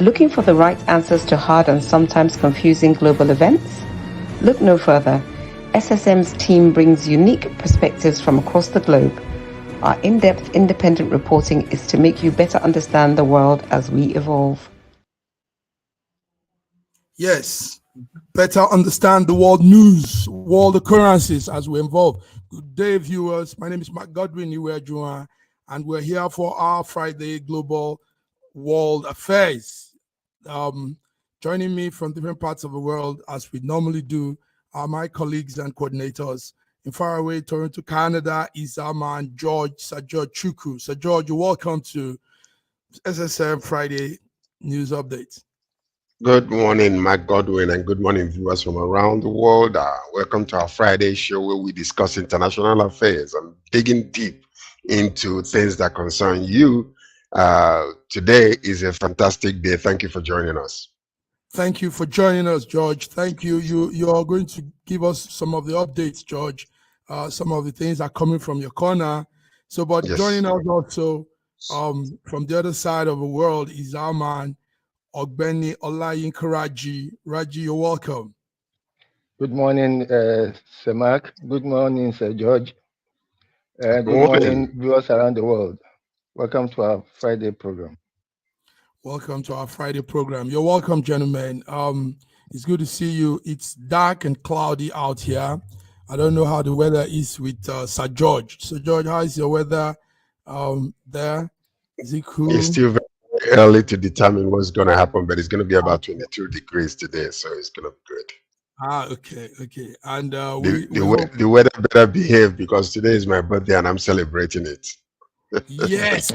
Looking for the right answers to hard and sometimes confusing global events? Look no further. SSM's team brings unique perspectives from across the globe. Our in-depth independent reporting is to make you better understand the world as we evolve. Yes, better understand the world news, world occurrences as we evolve. Good day, viewers. My name is Mark Godwin Iwejuwa, and we're here for our Friday Global World Affairs. Joining me from different parts of the world, as we normally do, are my colleagues and coordinators. In faraway Toronto, Canada, is our man, Sir George Chukwu. Sir George, you're welcome to SSM Friday News Update. Good morning, Mark Godwin, and good morning, viewers from around the world. Welcome to our Friday show where we discuss international affairs and digging deep into things that concern you. Today is a fantastic day. Thank you for joining us. Thank you for joining us, George. Thank you. You are going to give us some of the updates, George. Some of the things are coming from your corner. So, but yes, joining us also from the other side of the world is our man, Ogbeni Olayinka Raji. Raji, you're welcome. Good morning, Sir Mark. Good morning, Sir George. Good morning, viewers around the world. Welcome to our Friday program. Welcome to our Friday program. You're welcome, gentlemen. It's good to see you. It's dark and cloudy out here. I don't know how the weather is with Sir George. Sir George, how is your weather there? Is it cool? It's still very early to determine what's going to happen, but it's going to be about 22 degrees today, so it's going to be good. Okay. And the weather better behave, because today is my birthday and I'm celebrating it. Yes,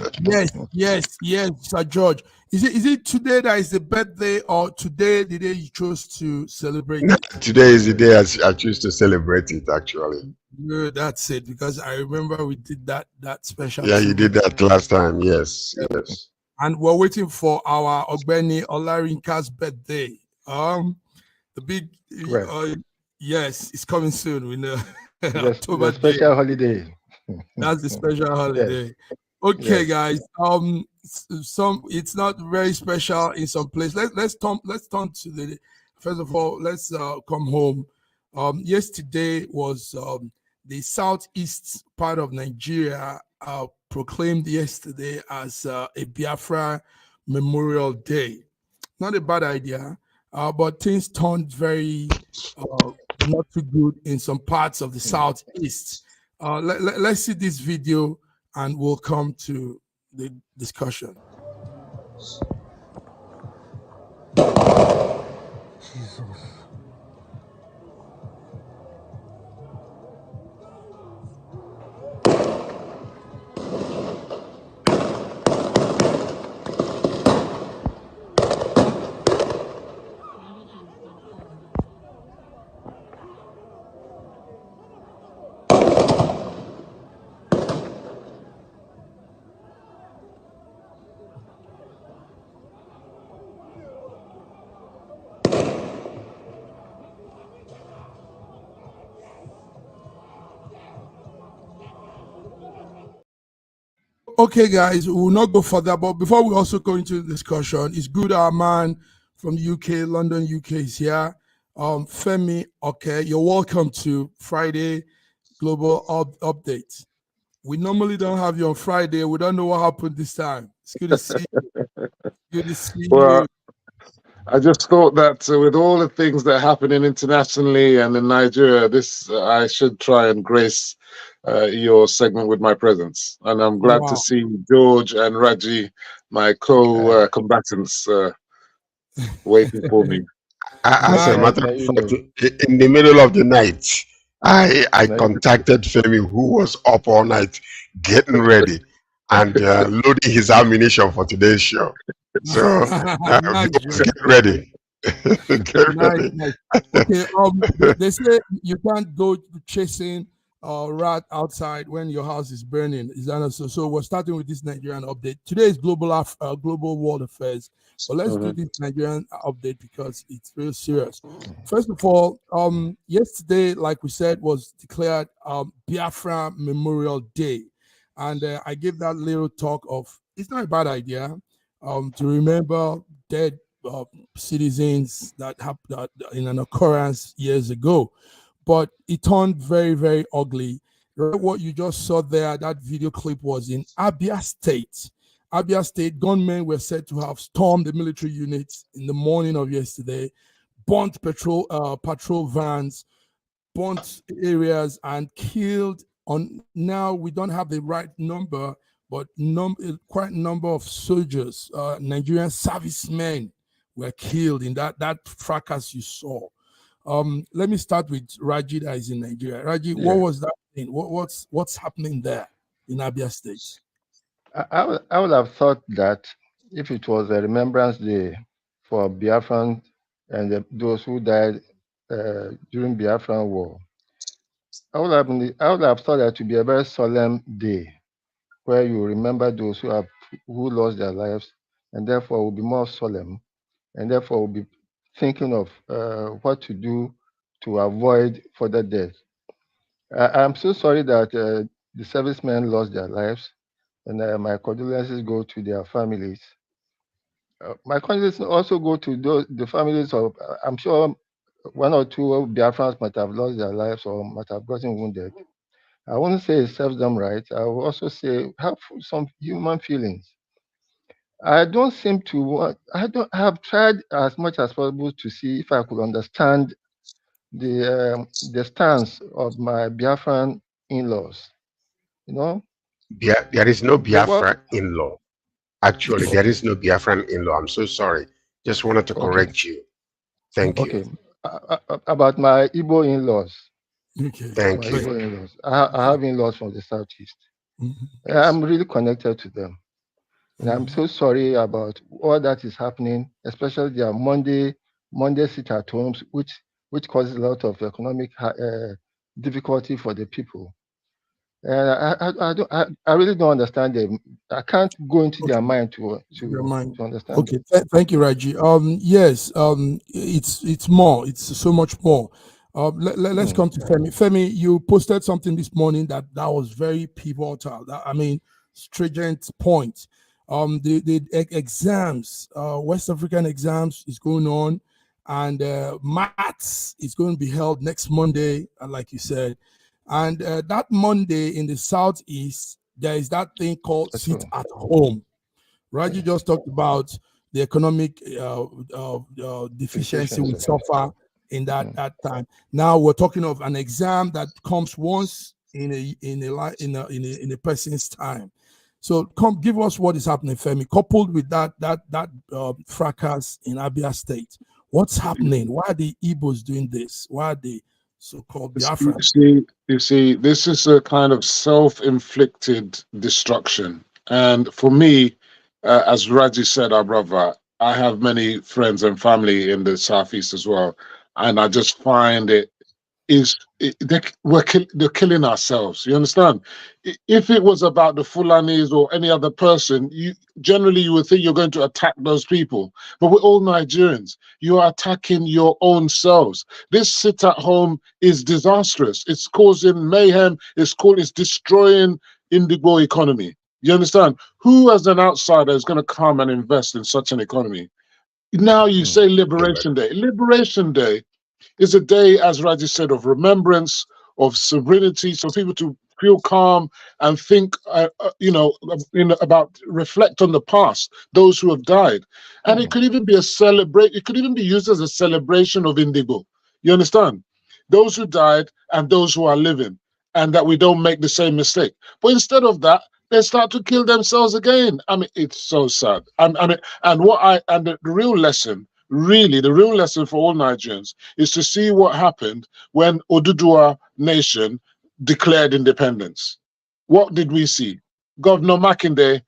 Sir George. Is it today that is the birthday, or today the day you chose to celebrate it? Today is the day I choose to celebrate it, actually. Good, that's it, because I remember we did that special. Yeah, you did that last time, yes. And we're waiting for our Ogbeni Olarinka's birthday. The big yes, it's coming soon. We know. October special holiday. That's the special holiday. Yes. Okay, guys. It's not very special in some place. Let's turn to the. First of all, let's come home. Yesterday was the southeast part of Nigeria proclaimed yesterday as a Biafra Memorial Day. Not a bad idea, but things turned very not too good in some parts of the southeast. Let's see this video and we'll come to the discussion. Jesus. Okay, guys, we will not go further, but before we also go into the discussion, it's good our man from the UK, London, UK is here. Femi, okay, you're welcome to Friday Global Update. We normally don't have you on Friday. We don't know what happened this time. It's good to see you. Good to see you. I just thought that with all the things that are happening internationally and in Nigeria, I should try and grace your segment with my presence. And I'm glad to see George and Raji, my co-combatants, waiting for me. As a matter of fact, in the middle of the night, I contacted Femi, who was up all night getting ready and loading his ammunition for today's show. So get ready. Nice. Okay, they say you can't go chasing rat outside when your house is burning. Is that so? So we're starting with this Nigerian update. Today is global world affairs. So let's do this Nigerian update because it's very serious. First of all, yesterday, like we said, was declared Biafra Memorial Day. And I gave that little talk of, it's not a bad idea to remember dead citizens that happened in an occurrence years ago, but it turned very, very ugly. Right, what you just saw there, that video clip was in Abia State. Abia State gunmen were said to have stormed the military units in the morning of yesterday, burnt patrol vans, burnt areas, and killed. Now we don't have the right number, but quite a number of soldiers, Nigerian servicemen, were killed in that fracas you saw. Let me start with Raji that is in Nigeria. Raji, what was that thing? What's happening there in Abia State? I would have thought that if it was a Remembrance Day for Biafran and those who died during Biafran War, I would have thought that to be a very solemn day where you remember those who lost their lives, and therefore will be more solemn, and therefore will be thinking of what to do to avoid further death. I'm so sorry that the servicemen lost their lives, and my condolences go to their families. My condolences also go to the families of, I'm sure one or two Biafrans might have lost their lives or might have gotten wounded. I wouldn't say it serves them right. I will also say have some human feelings. I have tried as much as possible to see if I could understand the stance of my Biafran in-laws. You know, there is no Biafra in-law. Actually, there is no Biafran in-law. I'm so sorry. Just wanted to correct you. Thank you. About my Igbo in-laws. Okay. Thank you. Igbo in-laws. I have in-laws from the southeast. I'm really connected to them. And I'm so sorry about all that is happening, especially their Monday sit-at-homes, which causes a lot of economic difficulty for the people. And I really don't understand them. I can't go into their mind to understand. Okay, thank you, Raji. Yes, it's more. It's so much more. Let's come to Femi. Femi, you posted something this morning that was very pivotal. Stringent point. The exams, West African exams is going on, and maths is going to be held next Monday, like you said. And that Monday in the southeast, there is that thing called sit at home. Raji just talked about the economic deficiency we suffer in that time. Now we're talking of an exam that comes once in a person's time. So come give us what is happening, Femi, coupled with that fracas in Abia State. What's happening? Why are the Igbos doing this? Why are they so-called Biafra? You see, this is a kind of self-inflicted destruction. And for me, as Raji said, our brother, I have many friends and family in the Southeast as well. And I just find they're killing ourselves. You understand? If it was about the Fulanis or any other person, generally you would think you're going to attack those people. But we're all Nigerians. You are attacking your own selves. This sit at home is disastrous. It's causing mayhem. It's destroying Indigo economy. You understand? Who as an outsider is going to come and invest in such an economy? Now you say Liberation Day. Liberation Day is a day, as Raji said, of remembrance, of sovereignty, so people to feel calm and think, reflect on the past, those who have died. And it could even be it could even be used as a celebration of Indigo. You understand? Those who died and those who are living, and that we don't make the same mistake. But instead of that, they start to kill themselves again. I mean, it's so sad. The real lesson, really, the real lesson for all Nigerians is to see what happened when Oduduwa Nation declared independence. What did we see? Governor Makinde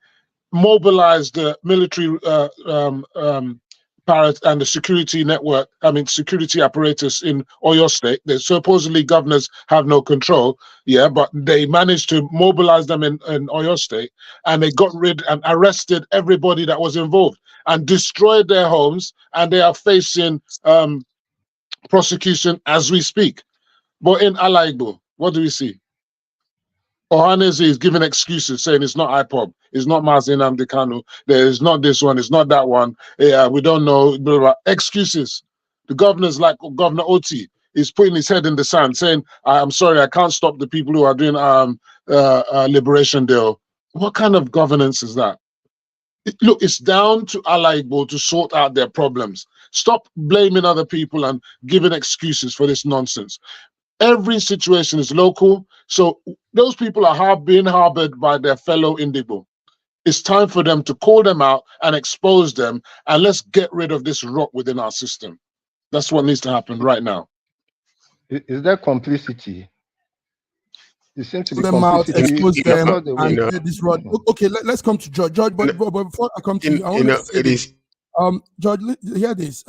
mobilized the military and the security network, security apparatus in Oyo State. Supposedly governors have no control, but they managed to mobilize them in Oyo State, and they got rid and arrested everybody that was involved and destroyed their homes, and they are facing prosecution as we speak. But in Alaigbo, what do we see? Ohaneze is giving excuses, saying it's not IPOB. It's not Mazi Nnamdi Kanu. There's not this one. It's not that one. Yeah, we don't know. Blah, blah. Excuses. The governor's like Governor Oti is putting his head in the sand, saying, "I'm sorry, I can't stop the people who are doing liberation deal." What kind of governance is that? Look, it's down to Ala Igbo to sort out their problems. Stop blaming other people and giving excuses for this nonsense. Every situation is local, so those people are being harbored by their fellow Indigo. It's time for them to call them out and expose them, and let's get rid of this rot within our system. That's what needs to happen right now. Is there complicity? It seems to be them out, complicity. expose them, and know, this rod. Okay, let's come to George. George, but before I come to you, I want to say this. George, hear this.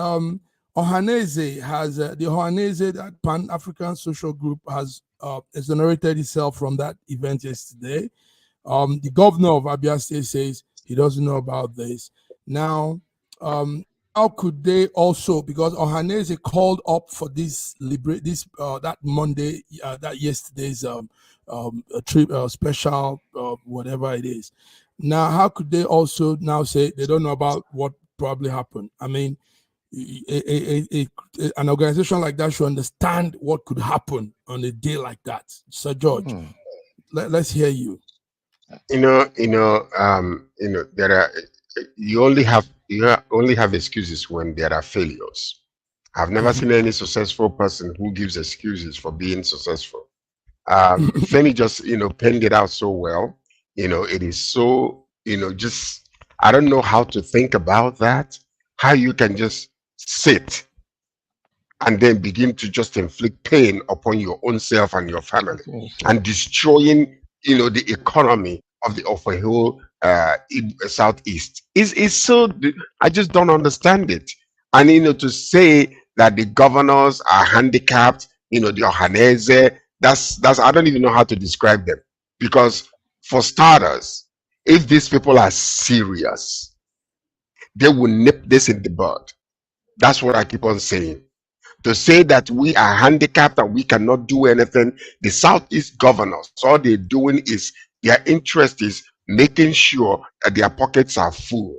Ohaneze has the Ohaneze, that Pan-African Social Group, has exonerated itself from that event yesterday. The governor of Abia State says he doesn't know about this. Now, how could they also, because Ohaneze called up for this that Monday, that yesterday's trip, special, whatever it is. Now, how could they also now say they don't know about what probably happened? I mean, an organization like that should understand what could happen on a day like that. Sir George, let's hear you. There are, you only have excuses when there are failures. I've never seen any successful person who gives excuses for being successful. Femi just penned it out so well. It is so just, I don't know how to think about that. How you can just sit and then begin to just inflict pain upon your own self and your family, and destroying the economy of the whole Southeast. Is so, I just don't understand it. And to say that the governors are handicapped, the Ohaneze, that's I don't even know how to describe them. Because for starters, if these people are serious, they will nip this in the bud. That's what I keep on saying. To say that we are handicapped and we cannot do anything, the Southeast governors, all they're doing is, their interest is making sure that their pockets are full.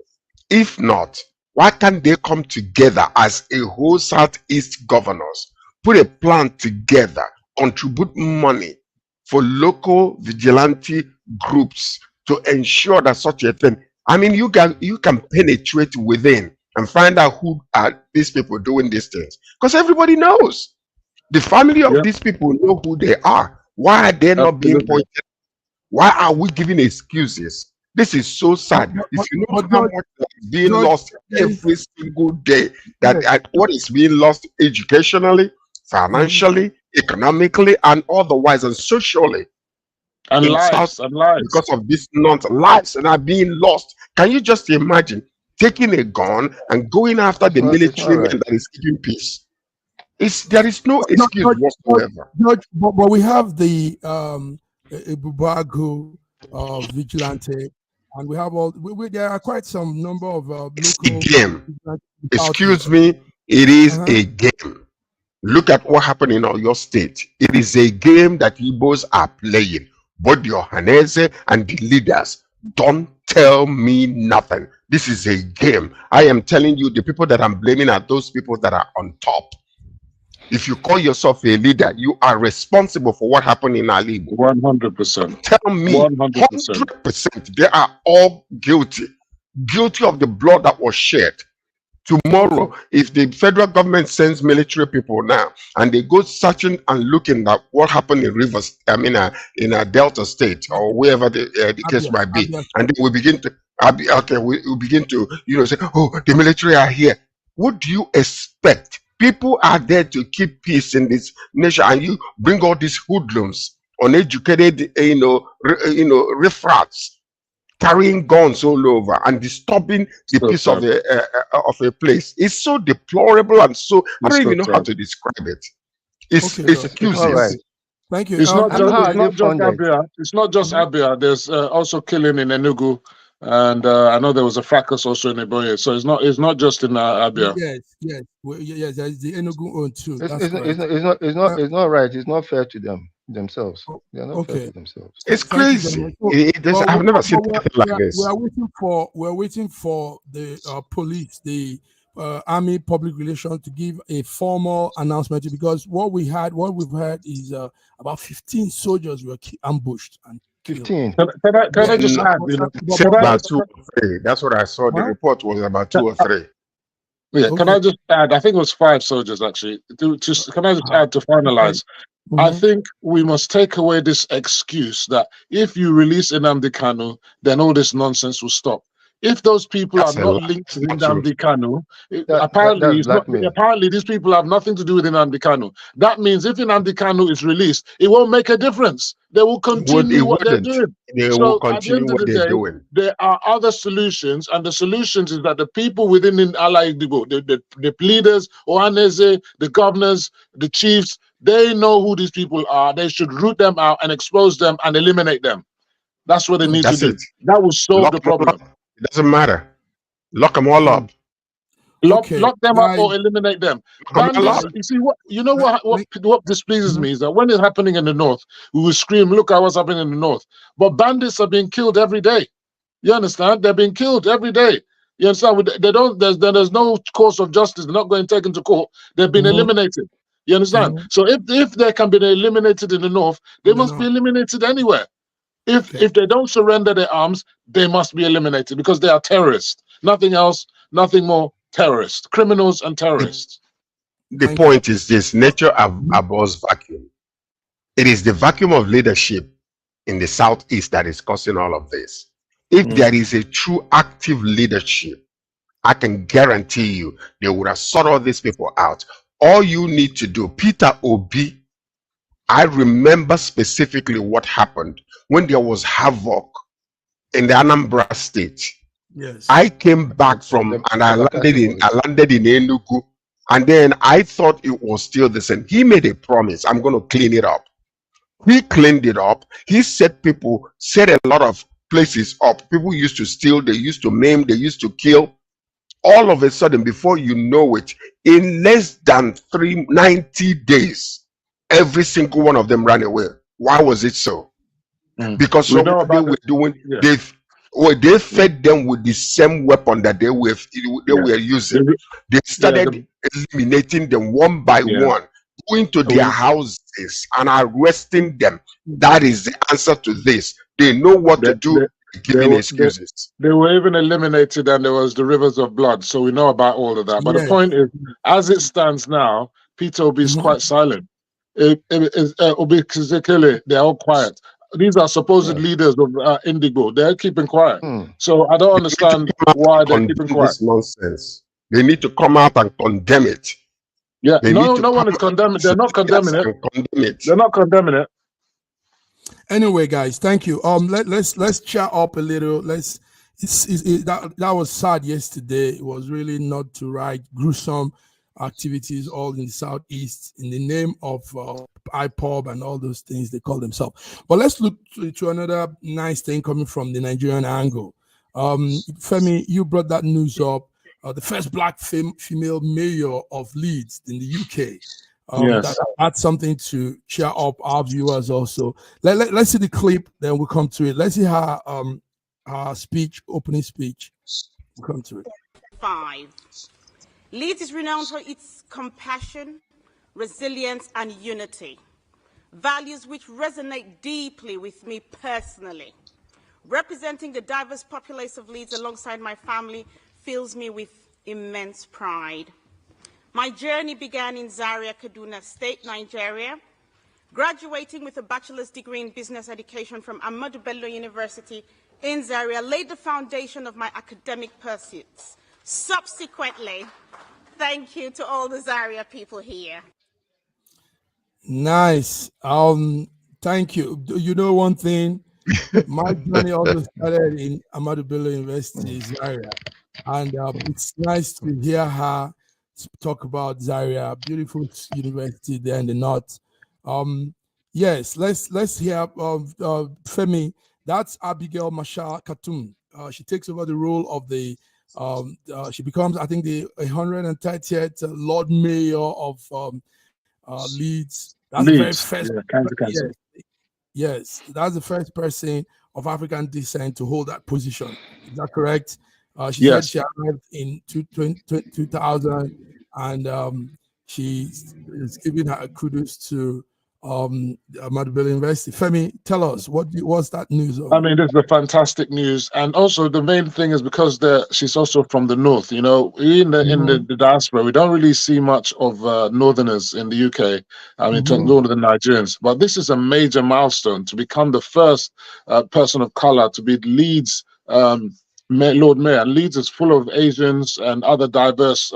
If not, why can't they come together as a whole Southeast governors, put a plan together, contribute money for local vigilante groups to ensure that such a thing, I mean, you can penetrate within and find out who are these people doing these things, because everybody knows. The family of these people know who they are. Why are they not being pointed? Why are we giving excuses? This is so sad. If you know how much is being lost every single day, what is being lost educationally, financially, economically, and otherwise, and socially, and lives, because of this nonsense, lives that are being lost. Can you just imagine taking a gun and going after the military man that is keeping peace? There is no excuse whatsoever. George, but we have the Bubagu vigilante, and we have there are quite some number of local. It's a game. Excuse me, it is a game. Look at what happened in your state. It is a game that Igbos are playing. Both the Ohaneze and the leaders. Don't tell me nothing. This is a game. I am telling you, the people that I'm blaming are those people that are on top. If you call yourself a leader, you are responsible for what happened in Ali. 100%. Tell me, 100%. 100%. They are all guilty. Guilty of the blood that was shed. Tomorrow, if the federal government sends military people now and they go searching and looking at what happened in Rivers, in a Delta State or wherever the case might be, and then we begin to we begin to say, oh, the military are here. What do you expect? People are there to keep peace in this nation, and you bring all these hoodlums, uneducated, riffraffs, carrying guns all over and disturbing the peace of a place. It's so deplorable and so I don't even know how to describe it. It's excuses. Right. Thank you. It's not just Abia. It's not just Abia. There's also killing in Enugu, and I know there was a fracas also in Eboye. So it's not just in Abia. Yes. There's the Enugu one too. It's not right. It's not fair to them. themselves. They are not fair to themselves. It's crazy. I've never seen anything like this. We're waiting for the police, the Army Public Relations, to give a formal announcement, because what we've heard is about 15 soldiers were ambushed and 15. Can I just add? About 2 or 3. That's what I saw. The report was about 2 or 3. Yeah, can I just add? I think it was 5 soldiers actually. Can I just add to finalize? I think we must take away this excuse that if you release Nnamdi Kanu, then all this nonsense will stop. If those people are not linked to Nnamdi Kanu, apparently these people have nothing to do with Nnamdi Kanu. That means if Nnamdi Kanu is released, it won't make a difference. They will continue what they're doing. They will continue what they're doing. There are other solutions, and the solutions is that the people within Ala Igbo, the leaders, Ohaneze, the governors, the chiefs, they know who these people are. They should root them out and expose them and eliminate them. That's what they need to do. That will solve the problem. It doesn't matter. Lock them all up. Lock them up or eliminate them. Bandits, you see what displeases me is that when it's happening in the north, we will scream, "Look at what's happening in the north." But bandits are being killed every day. You understand? They're being killed every day. You understand? There's no course of justice. They're not going taken to court. They've been eliminated. You understand? So if they can be eliminated in the north, they must be eliminated anywhere. If they don't surrender their arms, they must be eliminated because they are terrorists. Nothing else, nothing more. Terrorists, criminals and terrorists. The point is this: nature abhors vacuum. It is the vacuum of leadership in the southeast that is causing all of this. If there is a true active leadership, I can guarantee you they would have sought all these people out. All you need to do, Peter Obi, I remember specifically what happened when there was havoc in the Anambra state. Yes. I came back from and I landed in Enugu, and then I thought it was still the same. He made a promise, I'm going to clean it up. He cleaned it up. He set a lot of places up. People used to steal, they used to maim, they used to kill. All of a sudden, before you know it, in less than 90 days, every single one of them ran away. Why was it so? Because what they were doing, they fed them with the same weapon that they were using. They started eliminating them one by one, going to their houses and arresting them. That is the answer to this. They know what to do, giving excuses. They were even eliminated, and there was the rivers of blood. So we know about all of that. But the point is, as it stands now, Peter Obi is quite silent. Obi Kizekele, they're all quiet. These are supposed leaders of Indigo. They're keeping quiet. So I don't understand why they're keeping quiet. This nonsense. They need to come out and condemn it. Yeah, no one is condemning. They're not condemning it. They're not condemning it. Anyway, guys, thank you. Let's chat up a little. That was sad yesterday. It was really not to right. Gruesome activities all in the southeast in the name of IPOB and all those things they call themselves. But let's look to another nice thing coming from the Nigerian angle. Femi, you brought that news up. The first black female mayor of Leeds in the UK. That's something to cheer up our viewers also. Let's see the clip, then we'll come to it. Let's see her opening speech. We'll come to it. 5. Leeds is renowned for its compassion, resilience, and unity, values which resonate deeply with me personally. Representing the diverse populace of Leeds alongside my family fills me with immense pride. My journey began in Zaria, Kaduna State, Nigeria, graduating with a bachelor's degree in business education from Ahmadu Bello University in Zaria laid the foundation of my academic pursuits. Subsequently, thank you to all the Zaria people here. Nice. Thank you. You know one thing, my journey also started in Ahmadu Bello University, Zaria, and it's nice to hear her talk about Zaria, beautiful university there in the north. Yes, let's hear Femi. That's Abigail Marshall Khatun. She takes over the role of the she becomes, I think, the 130th Lord Mayor of Leeds. That's the very first. Yes, that's the first person of African descent to hold that position. Is that correct? She said she arrived in 2000, and she is giving her kudos to Madubele University. Femi, tell us what's that news of? I mean, this is the fantastic news, and also the main thing is because she's also from the north. You know, in the diaspora, we don't really see much of northerners in the UK. I mean, to all of the Nigerians, but this is a major milestone to become the first person of color to be Leeds Lord Mayor. Leeds is full of Asians and other diverse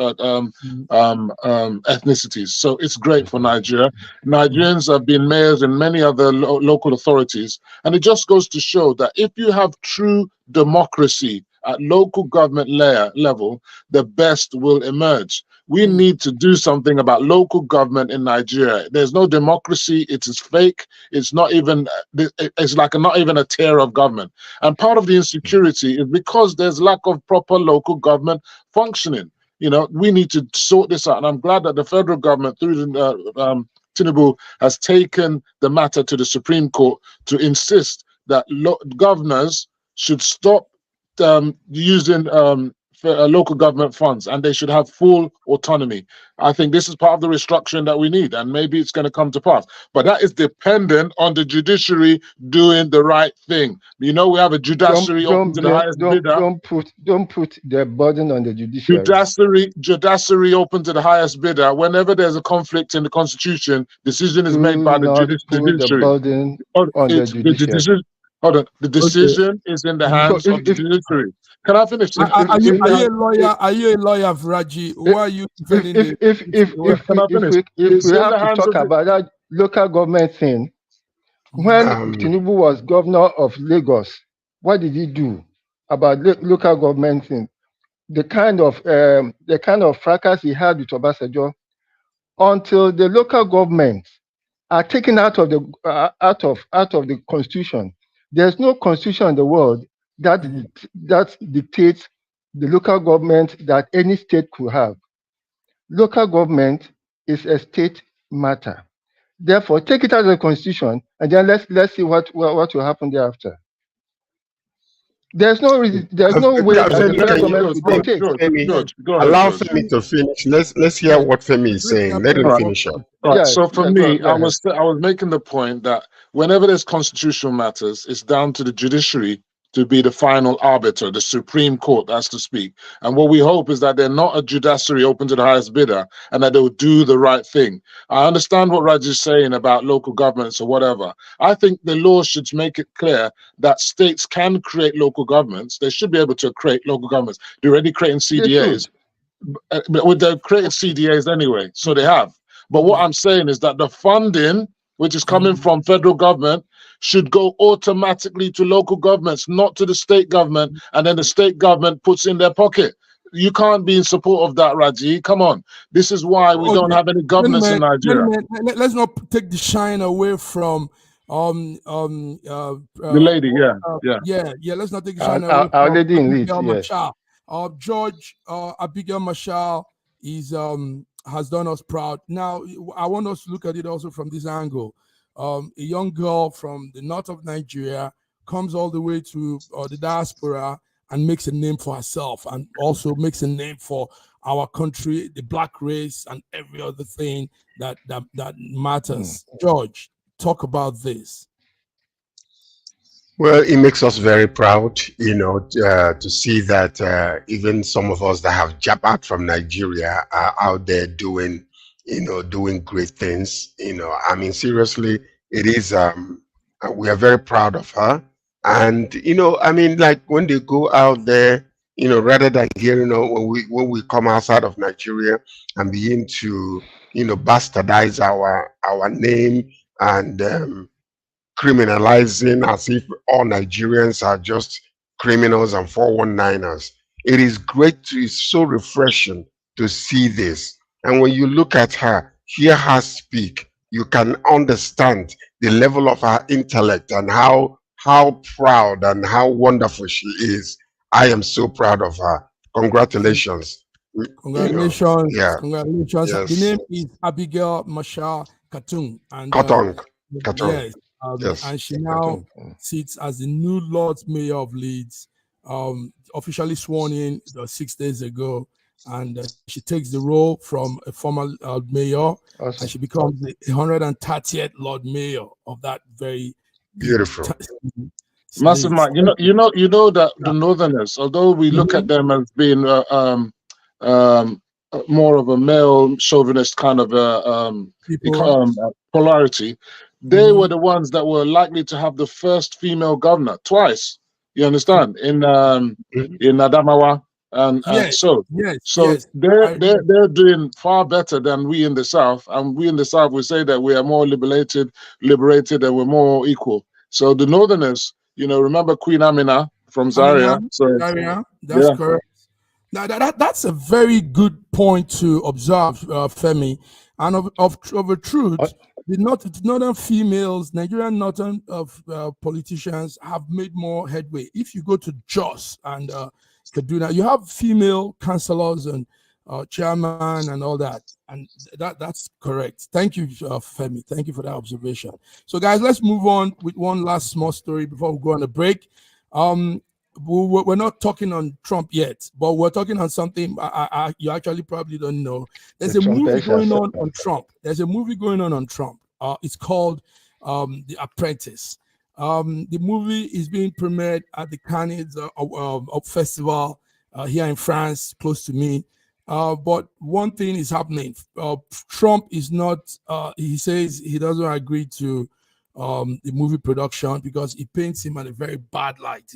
ethnicities, so it's great for Nigeria. Nigerians have been mayors in many other local authorities, and it just goes to show that if you have true democracy at local government level, the best will emerge. We need to do something about local government in Nigeria. There's no democracy. It is fake. It's not even, it's like not even a tier of government. And part of the insecurity is because there's lack of proper local government functioning. You know, we need to sort this out. And I'm glad that the federal government, through the Tinubu, has taken the matter to the Supreme Court to insist that governors should stop using local government funds, and they should have full autonomy. I think this is part of the restructuring that we need, and maybe it's going to come to pass. But that is dependent on the judiciary doing the right thing. You know, we have a judiciary open to the highest bidder. Don't put the burden on the judiciary. Judiciary open to the highest bidder. Whenever there's a conflict in the constitution, decision is made by the judiciary. The burden on the judiciary. Hold on. The decision is in the hands of the judiciary. Can I finish? Are you a lawyer? Are you a lawyer, Raji? Who are you defending? If we have to talk about that local government thing, when Tinubu was governor of Lagos, what did he do about local government thing? The kind of fracas he had with Obasanjo, until the local governments are taken out of the constitution. There's no constitution in the world that dictates the local government that any state could have. Local government is a state matter. Therefore, take it out of the constitution, and then let's see what will happen thereafter. There's no reason. There's no way that the federal government will dictate. Allow Femi to finish. Let's hear what Femi is saying. Let him finish up. Right. So for me, I was making the point that whenever there's constitutional matters, it's down to the judiciary to be the final arbiter, the Supreme Court, that's to speak. And what we hope is that they're not a judiciary open to the highest bidder, and that they'll do the right thing. I understand what Raj is saying about local governments or whatever. I think the law should make it clear that states can create local governments. They should be able to create local governments. They're already creating CDAs. But they're creating CDAs anyway, so they have. But what I'm saying is that the funding, which is coming from federal government, should go automatically to local governments, not to the state government, and then the state government puts in their pocket. You can't be in support of that, Raji. Come on. This is why we don't have any governments in Nigeria. Let's not take the shine away from the lady, yeah. Let's not take the shine away from our lady in Leeds. George Abigail Marshall has done us proud. Now, I want us to look at it also from this angle. A young girl from the north of Nigeria comes all the way to the diaspora and makes a name for herself, and also makes a name for our country, the black race, and every other thing that matters. George, talk about this. Well, it makes us very proud, you know, to see that even some of us that have jumped out from Nigeria are out there doing great things. You know, I mean, seriously, it is, we are very proud of her. And, you know, I mean, like when they go out there, you know, rather than here, you know, when we come outside of Nigeria and begin to, you know, bastardize our name and criminalizing as if all Nigerians are just criminals and 419ers. It is great it's so refreshing to see this. And when you look at her, hear her speak, you can understand the level of her intellect and how proud and how wonderful she is. I am so proud of her. Congratulations. Congratulations. You know, congratulations. Yes. The name is Abigail Marshall Katung. And Katong. yes, Yes. And she now sits as the new Lord Mayor of Leeds, officially sworn in 6 days ago. And she takes the role from a former mayor, and she becomes the 130th Lord Mayor of that very beautiful. Massive man, you know that the Northerners, although we look at them as being more of a male chauvinist kind of polarity, they were the ones that were likely to have the first female governor twice. You understand? In Adamawa. And so they're doing far better than we in the South, and we in the South we say that we are more liberated, and we're more equal. So the Northerners, remember Queen Amina from Zaria? Zaria, that's correct. Now that's a very good point to observe, Femi. And of a truth, the northern females, Nigerian northern politicians have made more headway. If you go to Jos and Kaduna, you have female councillors and chairman and all that, and that's correct. Thank you, Femi. Thank you for that observation. So, guys, let's move on with one last small story before we go on a break. We're not talking on Trump yet, but we're talking on something you actually probably don't know. There's a movie going on Trump. There's a movie going on Trump. It's called The Apprentice. The movie is being premiered at the Cannes festival here in France, close to me. But one thing is happening. Trump is not, he says he doesn't agree to the movie production because it paints him in a very bad light,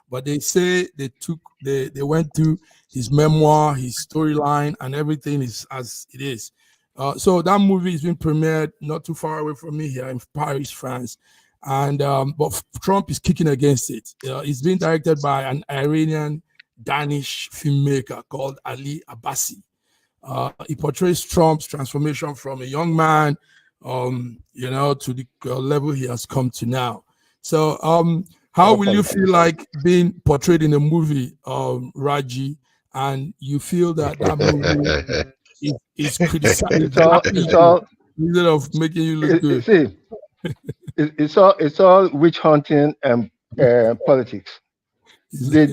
But they say they went through his memoir, his storyline, and everything is as it is. So that movie is being premiered not too far away from me here in Paris, France. And but Trump is kicking against it. It's being directed by an Iranian Danish filmmaker called Ali Abbasi. He portrays Trump's transformation from a young man, to the level he has come to now. So, how will you feel like being portrayed in a movie, Raji, and you feel that movie is criticized instead of making you look good? See, it's all witch hunting and politics. The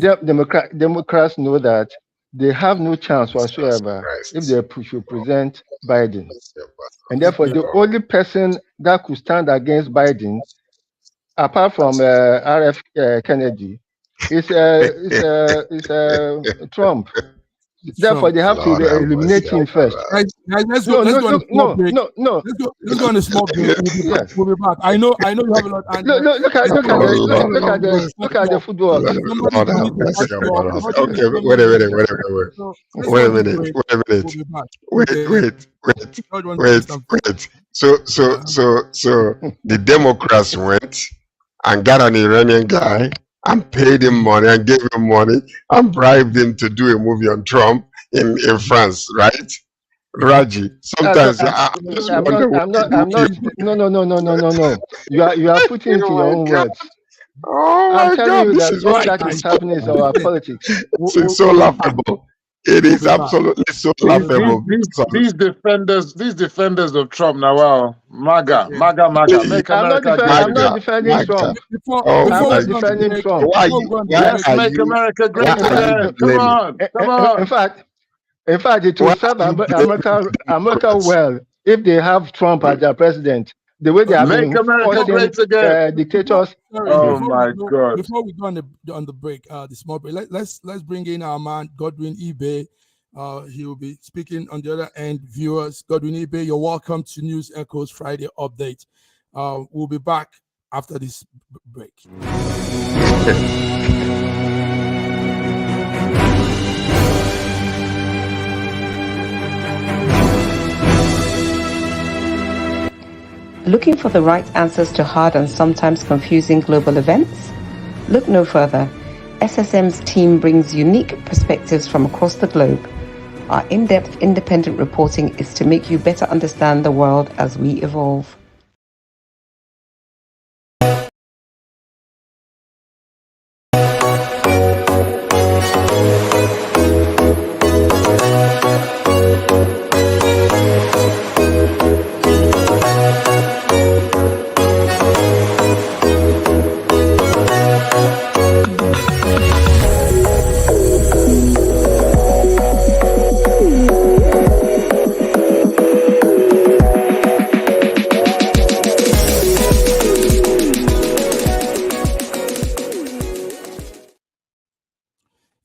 Democrats know that they have no chance whatsoever if they should present Biden. And therefore, the only person that could stand against Biden, apart from RF Kennedy, is Trump. Therefore, they have to eliminate him first. Let's go on a small break. We'll be back. I know you have a lot. Look at the football. Okay, wait a minute. Wait. So the Democrats went and got an Iranian guy and paid him money and gave him money and bribed him to do a movie on Trump in France, right? Raji, sometimes I'm not. No. You are putting into your own words. Oh my God, you that is happening is our politics. It's so laughable. It is absolutely so laughable. These defenders of Trump now, wow, MAGA, make America great. I'm not defending Trump. I'm not defending Trump. Let's make America great again. Come on. In fact, it will serve America well if they have Trump as their president. The way they have make America great again. Dictators. Oh my God! Before we go on the break, the small break, let's bring in our man Godwin Ibe. He will be speaking on the other end. Viewers, Godwin Ibe, you're welcome to News Echoes Friday update. We'll be back after this break. Looking for the right answers to hard and sometimes confusing global events? Look no further. SSM's team brings unique perspectives from across the globe. Our in-depth independent reporting is to make you better understand the world as we evolve.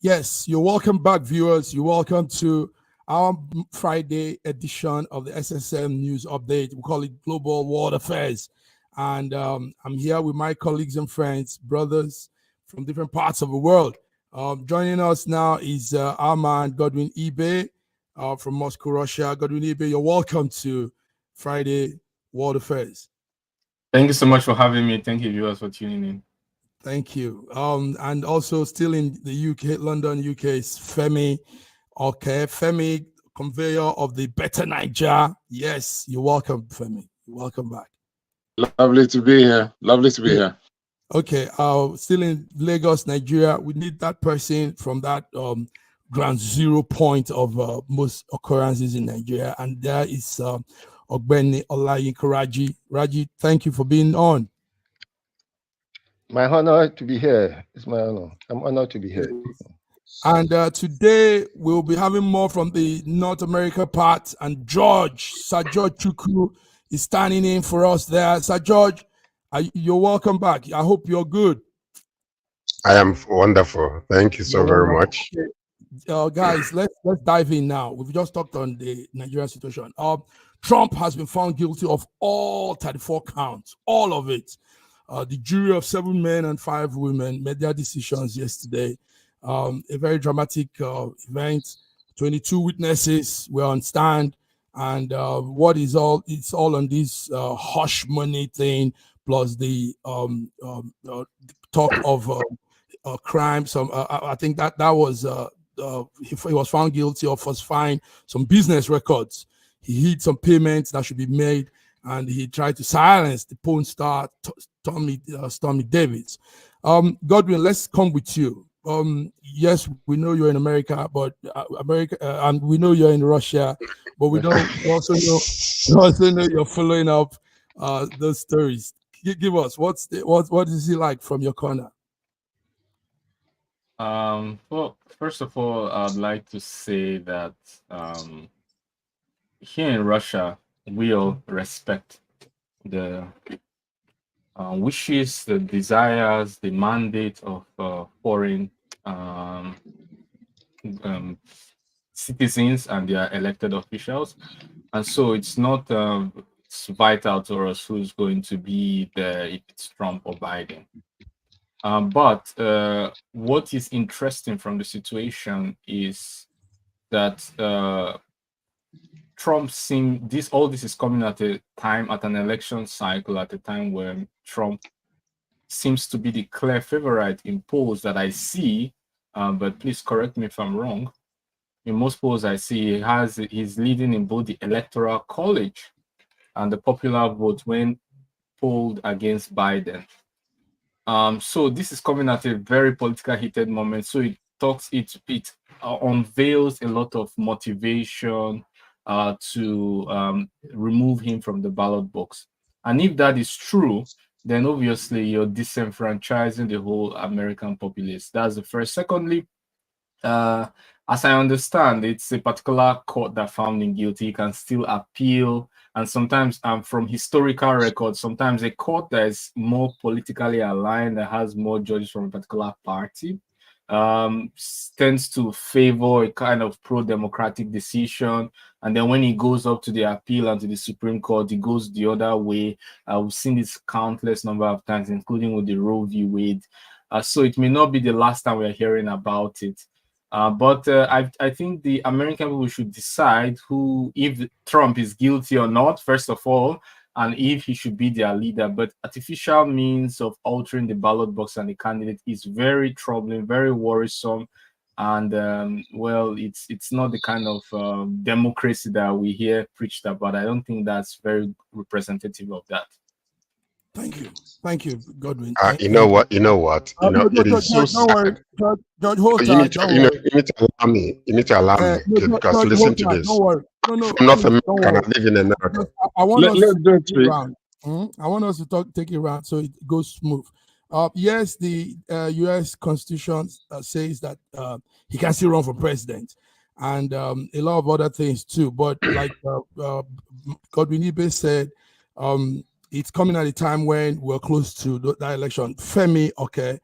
Yes, you're welcome back, viewers. You're welcome to our Friday edition of the SSM News Update. We call it Global World Affairs. And I'm here with my colleagues and friends, brothers from different parts of the world. Joining us now is our man, Godwin Ibe, from Moscow, Russia. Godwin Ibe, you're welcome to Friday World Affairs. Thank you so much for having me. Thank you, viewers, for tuning in. Thank you. And also still in the UK, London, UK, is Femi. Okay, Femi, conveyor of the Better Niger. Yes, you're welcome, Femi. You're welcome back. Lovely to be here. Lovely to be here. Okay, still in Lagos, Nigeria. We need that person from that ground zero point of most occurrences in Nigeria, and there is Ogbeni Olayinka Raji. Raji, thank you for being on. My honor to be here. It's my honor. I'm honored to be here. And today we'll be having more from the North America part, and Sir George Chukwu is standing in for us there. Sir George, you're welcome back. I hope you're good. I am wonderful. Thank you so very much. Okay. Guys, let's dive in now. We've just talked on the Nigerian situation. Trump has been found guilty of all 34 counts, all of it. The jury of 7 men and 5 women made their decisions yesterday. A very dramatic event. 22 witnesses were on stand, and it's all on this hush money thing, plus the talk of crime. I think that was he was found guilty of falsifying some business records. He hid some payments that should be made, and he tried to silence the porn star Stormy Davids. Godwin, let's come with you. Yes, we know you're in America, but and we know you're in Russia, but we also know you're following up those stories. Give us what is it like from your corner? Well, first of all, I'd like to say that here in Russia, we all respect the wishes, the desires, the mandate of foreign citizens and their elected officials, and so it's not it's vital to us who's going to be there, if it's Trump or Biden. But what is interesting from the situation is that Trump all this is coming at an election cycle, at a time when Trump seems to be the clear favorite in polls that I see, but please correct me if I'm wrong. In most polls I see, he's leading in both the Electoral College and the popular vote when polled against Biden. So this is coming at a very politically heated moment. So it unveils a lot of motivation to remove him from the ballot box. And if that is true, then obviously you're disenfranchising the whole American populace. That's the first. Secondly, as I understand, it's a particular court that found him guilty. He can still appeal. And sometimes from historical records, sometimes a court that is more politically aligned, that has more judges from a particular party, tends to favor a kind of pro-democratic decision. And then when he goes up to the appeal and to the Supreme Court, he goes the other way. We've seen this countless number of times, including with the Roe v. Wade. So it may not be the last time we're hearing about it. But I think the American people should decide if Trump is guilty or not, first of all, and if he should be their leader. But artificial means of altering the ballot box and the candidate is very troubling, very worrisome. And well, it's not the kind of democracy that we hear preached about. I don't think that's very representative of that. Thank you, Godwin. You know what? It is so sad. George, hold you need on. to allow me. You need to allow me because listen to this. Don't worry. No, I'm not American. I live in America. I want us to take it around so it goes smooth. Yes, the U.S. Constitution says that he can still run for president, and a lot of other things too. But like Godwin Ibe said, it's coming at a time when we're close to that election. Femi, okay.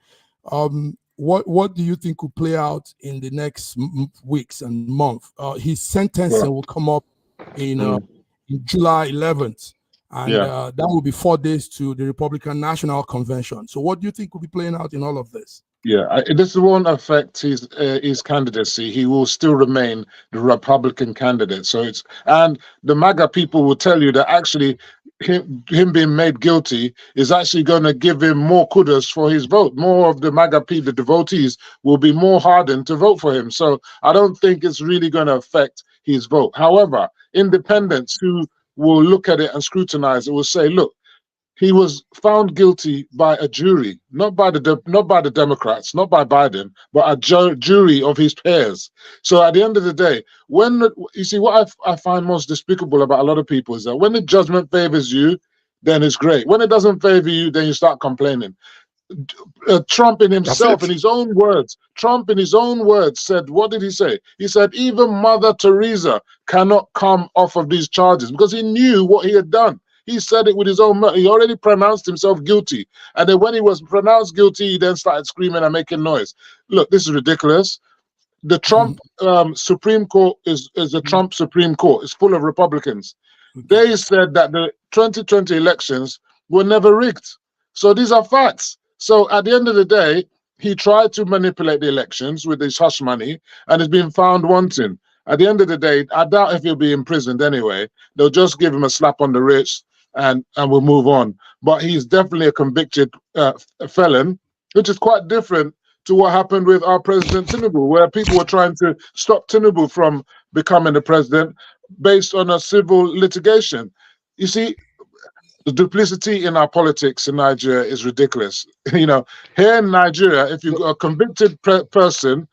what do you think will play out in the next weeks and month? His sentencing will come up in July 11th, and that will be 4 days to the Republican National Convention. So what do you think will be playing out in all of this? Yeah, this won't affect his candidacy. He will still remain the Republican candidate. So and the MAGA people will tell you that actually him being made guilty is actually going to give him more kudos for his vote. More of the MAGA people, the devotees, will be more hardened to vote for him. So I don't think it's really going to affect his vote. However, independents who will look at it and scrutinize it will say, look, he was found guilty by a jury, not by the Democrats, not by Biden, but a jury of his peers. So at the end of the day, you see what I find most despicable about a lot of people is that when the judgment favors you, then it's great. When it doesn't favor you, then you start complaining. Trump in himself, in his own words, said, what did he say? He said, even Mother Teresa cannot come off of these charges because he knew what he had done. He said it with his own mouth. He already pronounced himself guilty. And then when he was pronounced guilty, he then started screaming and making noise. Look, this is ridiculous. The Trump Supreme Court is the Trump Supreme Court. It's full of Republicans. They said that the 2020 elections were never rigged. So these are facts. So at the end of the day, he tried to manipulate the elections with his hush money and has been found wanting. At the end of the day, I doubt if he'll be imprisoned anyway. They'll just give him a slap on the wrist and we'll move on. But he's definitely a convicted felon, which is quite different to what happened with our President Tinubu, where people were trying to stop Tinubu from becoming the president based on a civil litigation. You see, the duplicity in our politics in Nigeria is ridiculous. You know, here in Nigeria, if you're a convicted person,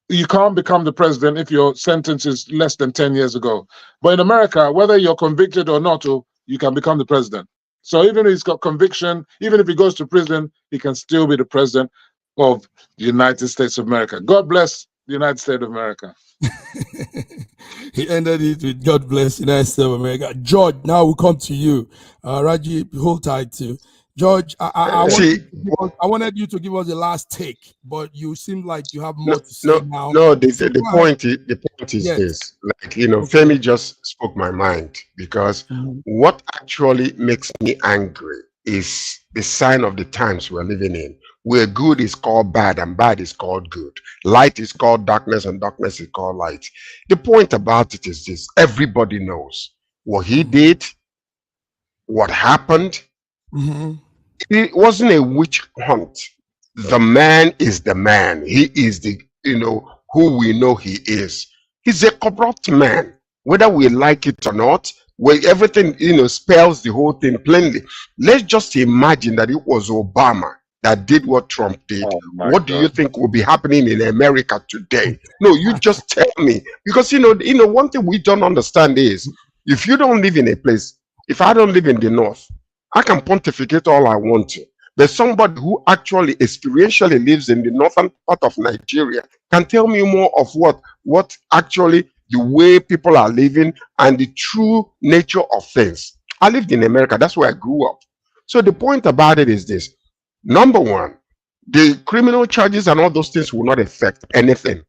you can't become the president if your sentence is less than 10 years ago. But in America, whether you're convicted or not, you can become the president. So even if he's got conviction, even if he goes to prison, he can still be the president of the United States of America. God bless the United States of America. He ended it with God bless the United States of America. George, now we come to you. Raji, hold tight too. George, I wanted you to give us the last take, but you seem like you have more to say now. No, the point is this. Like, you know, Femi just spoke my mind, because what actually makes me angry is the sign of the times we're living in, where good is called bad and bad is called good. Light is called darkness and darkness is called light. The point about it is this: everybody knows what he did, what happened. It wasn't a witch hunt. The man is the man. He is the, you know, who we know he is. He's a corrupt man, whether we like it or not. Where everything, you know, spells the whole thing plainly. Let's just imagine that it was Obama that did what Trump did. What do you think will be happening in America today? No, you just tell me. Because, you know, one thing we don't understand is, if you don't live in a place, if I don't live in the North, I can pontificate all I want to. But somebody who actually experientially lives in the northern part of Nigeria can tell me more of what actually the way people are living and the true nature of things. I lived in America. That's where I grew up. So the point about it is this. Number one, the criminal charges and all those things will not affect anything,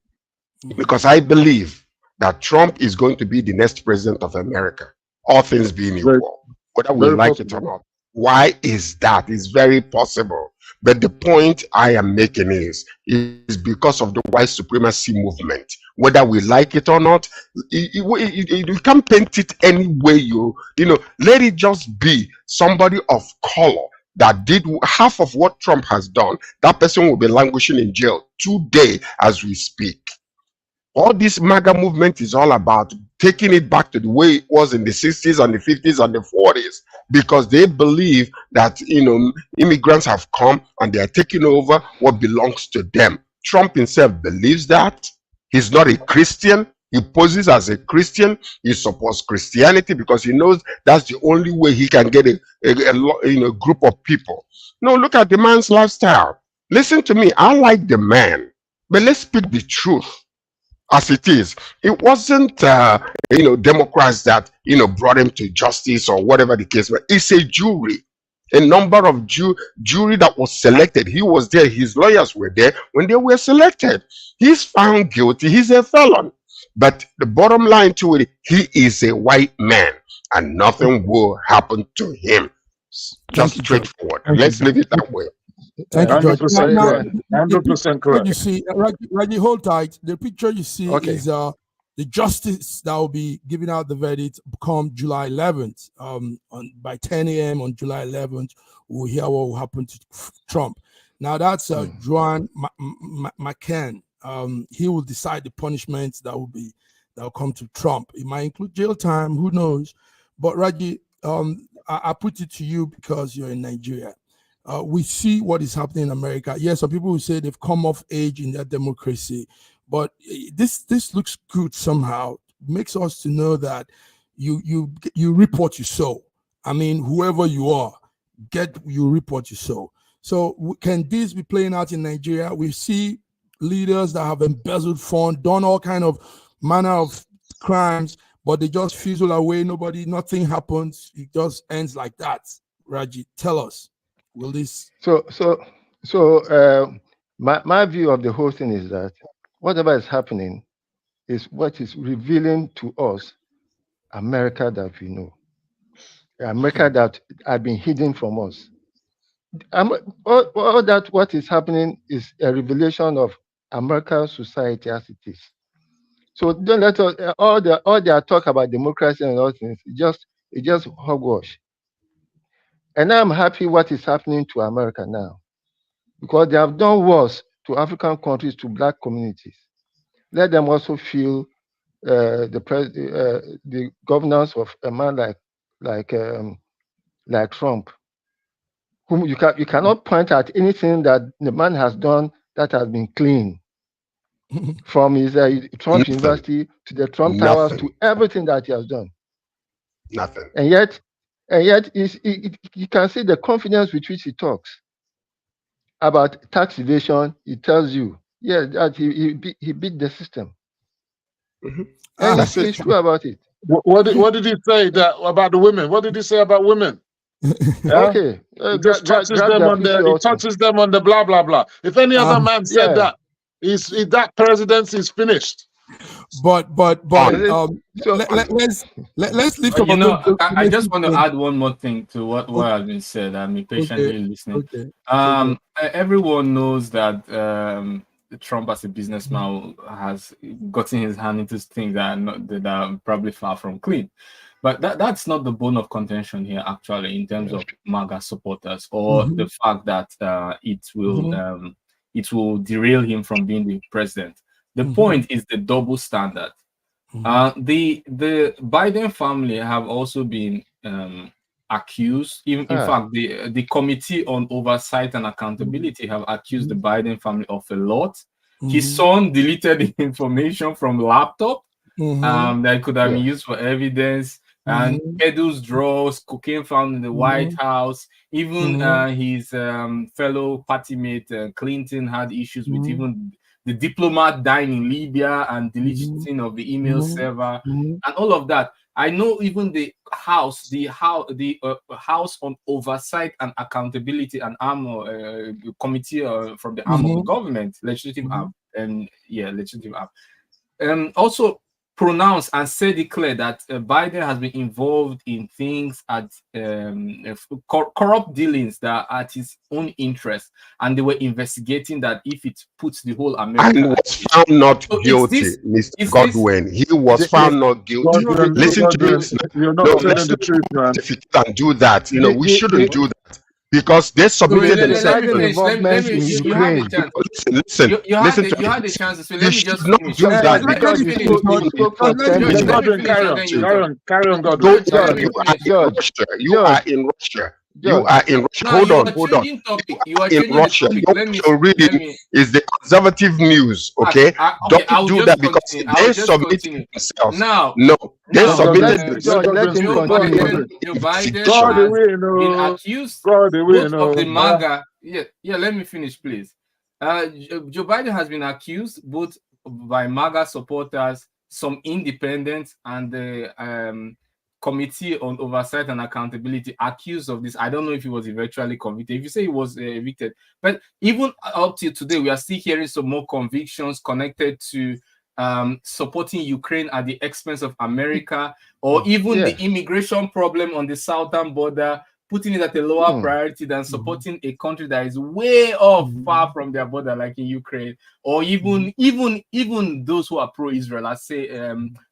because I believe that Trump is going to be the next president of America, all things being equal, whether we like it or not. Why is that? It's very possible. But the point I am making is because of the white supremacy movement. Whether we like it or not, you can't paint it any way you know. Let it just be somebody of color that did half of what Trump has done. That person will be languishing in jail today as we speak. All this MAGA movement is all about taking it back to the way it was in the 60s and the 50s and the 40s, because they believe that, you know, immigrants have come and they are taking over what belongs to them. Trump himself believes that. He's not a Christian. He poses as a Christian. He supports Christianity because he knows that's the only way he can get a group of people. No, look at the man's lifestyle. Listen to me. I like the man, but let's speak the truth as it is. It wasn't Democrats that brought him to justice or whatever the case was. It's a jury. a number of jury that was selected. He was there. His lawyers were there when they were selected. He's found guilty. He's a felon. But the bottom line to it, he is a white man, and nothing will happen to him. Just straightforward. Let's leave it that way. Thank you, George. 100% correct. 100% correct. You see, Raji, hold tight. The picture you see is the justice that will be giving out the verdict come July 11th. By 10 a.m. on July 11th, we'll hear what will happen to Trump. Now that's Joan McCann. He will decide the punishments that will come to Trump. It might include jail time. Who knows? But Raji, I put it to you because you're in Nigeria. We see what is happening in America. Yes, some people will say they've come of age in their democracy, but this looks good somehow. It makes us to know that you reap what you sow. I mean, whoever you are, you reap what you sow. So can this be playing out in Nigeria? We see leaders that have embezzled funds, done all kind of manner of crimes, but they just fizzle away. Nothing happens. It just ends like that. Raji, tell us. Will this? My view of the whole thing is that whatever is happening is what is revealing to us America that we know, America that had been hidden from us. All that what is happening is a revelation of American society as it is. So don't let us all their talk about democracy and all things. It's just hogwash. And I'm happy what is happening to America now, because they have done worse to African countries, to black communities. Let them also feel the governance of a man like Trump, whom you cannot point at anything that the man has done that has been clean, from his Trump University to the Trump Towers to everything that he has done. Nothing. And yet you can see the confidence with which he talks about tax evasion. He tells you, that he beat the system. And it's true about it. What did he say about the women? What did he say about women? Okay. He just touches them on the blah blah blah. If any other man said that, that presidency is finished. But let's leave. I just want to add one more thing to what has been said. I'm patiently listening. Everyone knows that Trump, as a businessman, has gotten his hand into things that are probably far from clean. But that's not the bone of contention here, actually, in terms of MAGA supporters, or the fact that it will derail him from being the president. The point is the double standard. The Biden family have also been accused. In fact, the Committee on Oversight and Accountability have accused the Biden family of a lot. His son deleted the information from laptop that could have been used for evidence. And pedals, draws, cocaine found in the White House. Even his fellow party mate Clinton had issues with even the diplomat dying in Libya and deleting of the email server and all of that. I know even the House on Oversight and Accountability and Arm Committee from the arm of the government, legislative arm, legislative arm, also pronounced and declared that Biden has been involved in things at corrupt dealings that are at his own interest, and they were investigating that if it puts the whole America. And was found not guilty, Mr. Godwin. He was found not guilty. Listen to this. You're not telling the truth, man. If you can do that, we shouldn't do that. Because they submitted themselves. Listen. You had the chance. So let me just finish. Carry on, God. You are in Russia. Hold on. You are in Russia. What you're reading is the conservative news. Okay, don't do that because they submitted themselves. No, they submitted themselves. Let him continue. Joe Biden has been accused both of the MAGA. Let me finish, please. Joe Biden has been accused both by MAGA supporters, some independents, and the Committee on Oversight and Accountability accused of this. I don't know if he was eventually convicted. If you say he was evicted, but even up to today, we are still hearing some more convictions connected to supporting Ukraine at the expense of America, or even the immigration problem on the southern border, putting it at a lower priority than supporting a country that is way off, far from their border, like in Ukraine, or even those who are pro-Israel. I say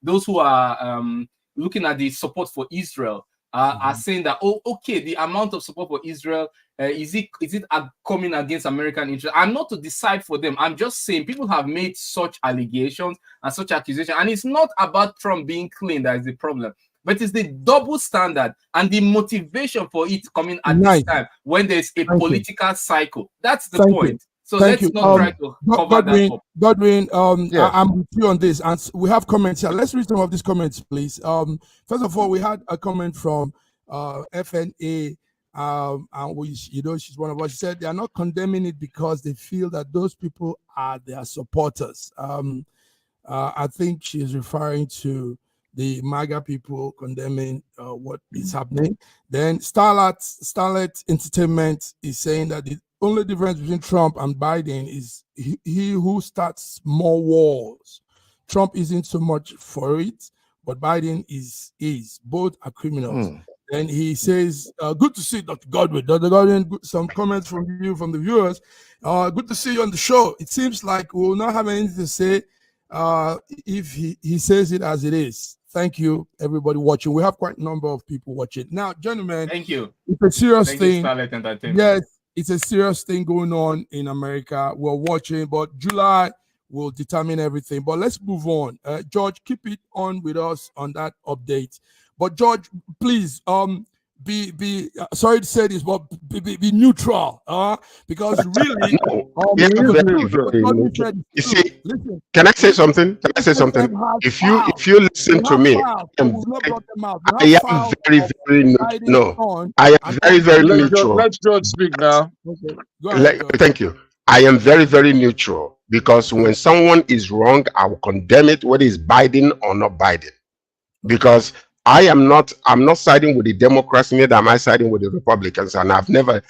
those who are looking at the support for Israel are saying that, oh, okay, the amount of support for Israel, is it coming against American interest? I'm not to decide for them. I'm just saying people have made such allegations and such accusations, and it's not about Trump being clean that is the problem, but it's the double standard and the motivation for it coming at this time when there's a political cycle. That's the point. So let's not try to cover that up. Godwin, I'm with you on this, and we have comments here. Let's read some of these comments, please. First of all, we had a comment from FNA, and she's one of us. She said they are not condemning it because they feel that those people are their supporters. I think she is referring to the MAGA people condemning what is happening. Then Starlight Entertainment is saying that the only difference between Trump and Biden is he who starts more wars. Trump isn't so much for it, but Biden is. Both are criminals. And he says, good to see Dr. Godwin. Dr. Godwin, some comments from you, from the viewers. Good to see you on the show. It seems like we will not have anything to say if he says it as it is. Thank you, everybody watching. We have quite a number of people watching. Now, gentlemen, thank you. It's a serious thing. Yes, it's a serious thing going on in America. We're watching, but July will determine everything. But let's move on. George, keep it on with us on that update. But George, please, be sorry to say this, but be neutral, because really, you see, can I say something? If you listen to me, I am very, very neutral. Let George speak now. Thank you. I am very, very neutral, because when someone is wrong, I will condemn it, whether it's Biden or not Biden, because I'm not siding with the Democrats, neither am I siding with the Republicans, and I've never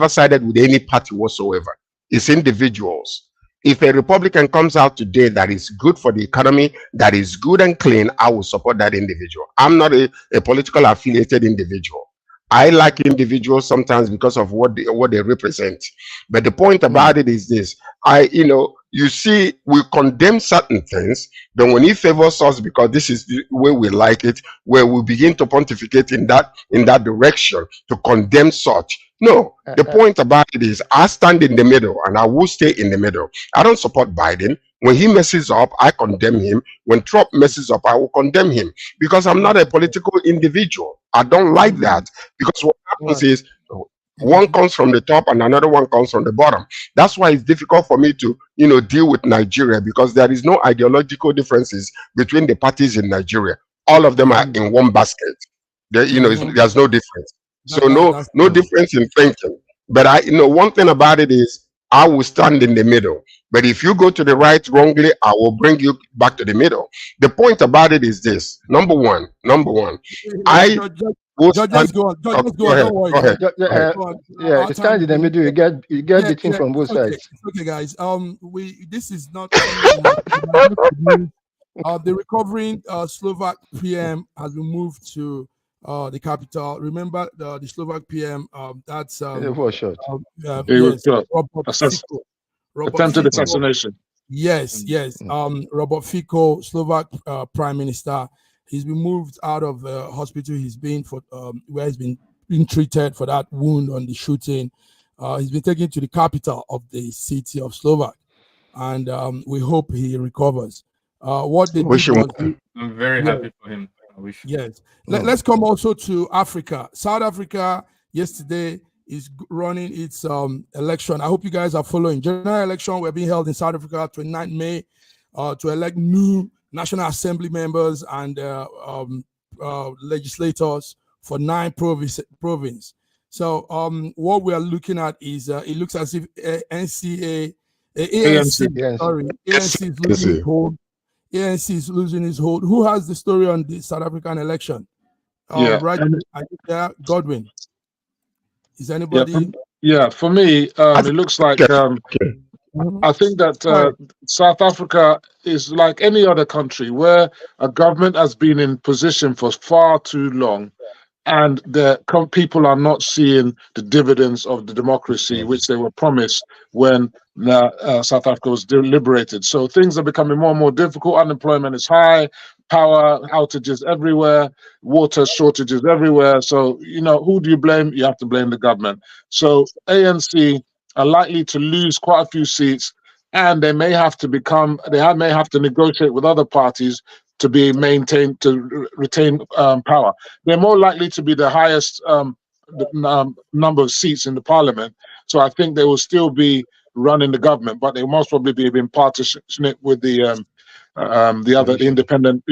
sided with any party whatsoever. It's individuals. If a Republican comes out today that is good for the economy, that is good and clean, I will support that individual. I'm not a political affiliated individual. I like individuals sometimes because of what they represent. But the point about it is this: you see, we condemn certain things, then when he favors us because this is the way we like it, where we begin to pontificate in that direction to condemn such. No, the point about it is I stand in the middle, and I will stay in the middle. I don't support Biden. When he messes up, I condemn him. When Trump messes up, I will condemn him, because I'm not a political individual. I don't like that, because what happens is one comes from the top and another one comes from the bottom. That's why it's difficult for me to, deal with Nigeria, because there is no ideological differences between the parties in Nigeria. All of them are in one basket. There's no difference. So no difference in thinking. But one thing about it is I will stand in the middle. But if you go to the right wrongly, I will bring you back to the middle. The point about it is this: number one, I will stand. Go ahead. Stand in the middle. You get beaten from both sides. Okay, guys. This is not. The recovering Slovak PM has been moved to the capital. Remember the Slovak PM. That's attempted assassination. Yes. Robert Fico, Slovak Prime Minister. He's been moved out of the hospital he's been for, where he's been being treated for that wound on the shooting. He's been taken to the capital of the city of Slovak, and we hope he recovers. What they did was, I'm very happy for him. Yes. Let's come also to Africa. South Africa yesterday is running its election. I hope you guys are following. General election will be held in South Africa 29 May to elect new National Assembly members and legislators for 9 provinces. So what we are looking at is it looks as if ANC is losing its hold. ANC is losing its hold. Who has the story on the South African election? Yeah. Right, Godwin. Is anybody? For me, it looks like I think that South Africa is like any other country where a government has been in position for far too long, and the people are not seeing the dividends of the democracy which they were promised when South Africa was liberated. So things are becoming more and more difficult. Unemployment is high, power outages everywhere, water shortages everywhere. So, who do you blame? You have to blame the government. So ANC are likely to lose quite a few seats, and they may have to negotiate with other parties to be maintained, to retain power. They're more likely to be the highest number of seats in the parliament. So I think they will still be running the government, but they will most probably be in partition with the other independent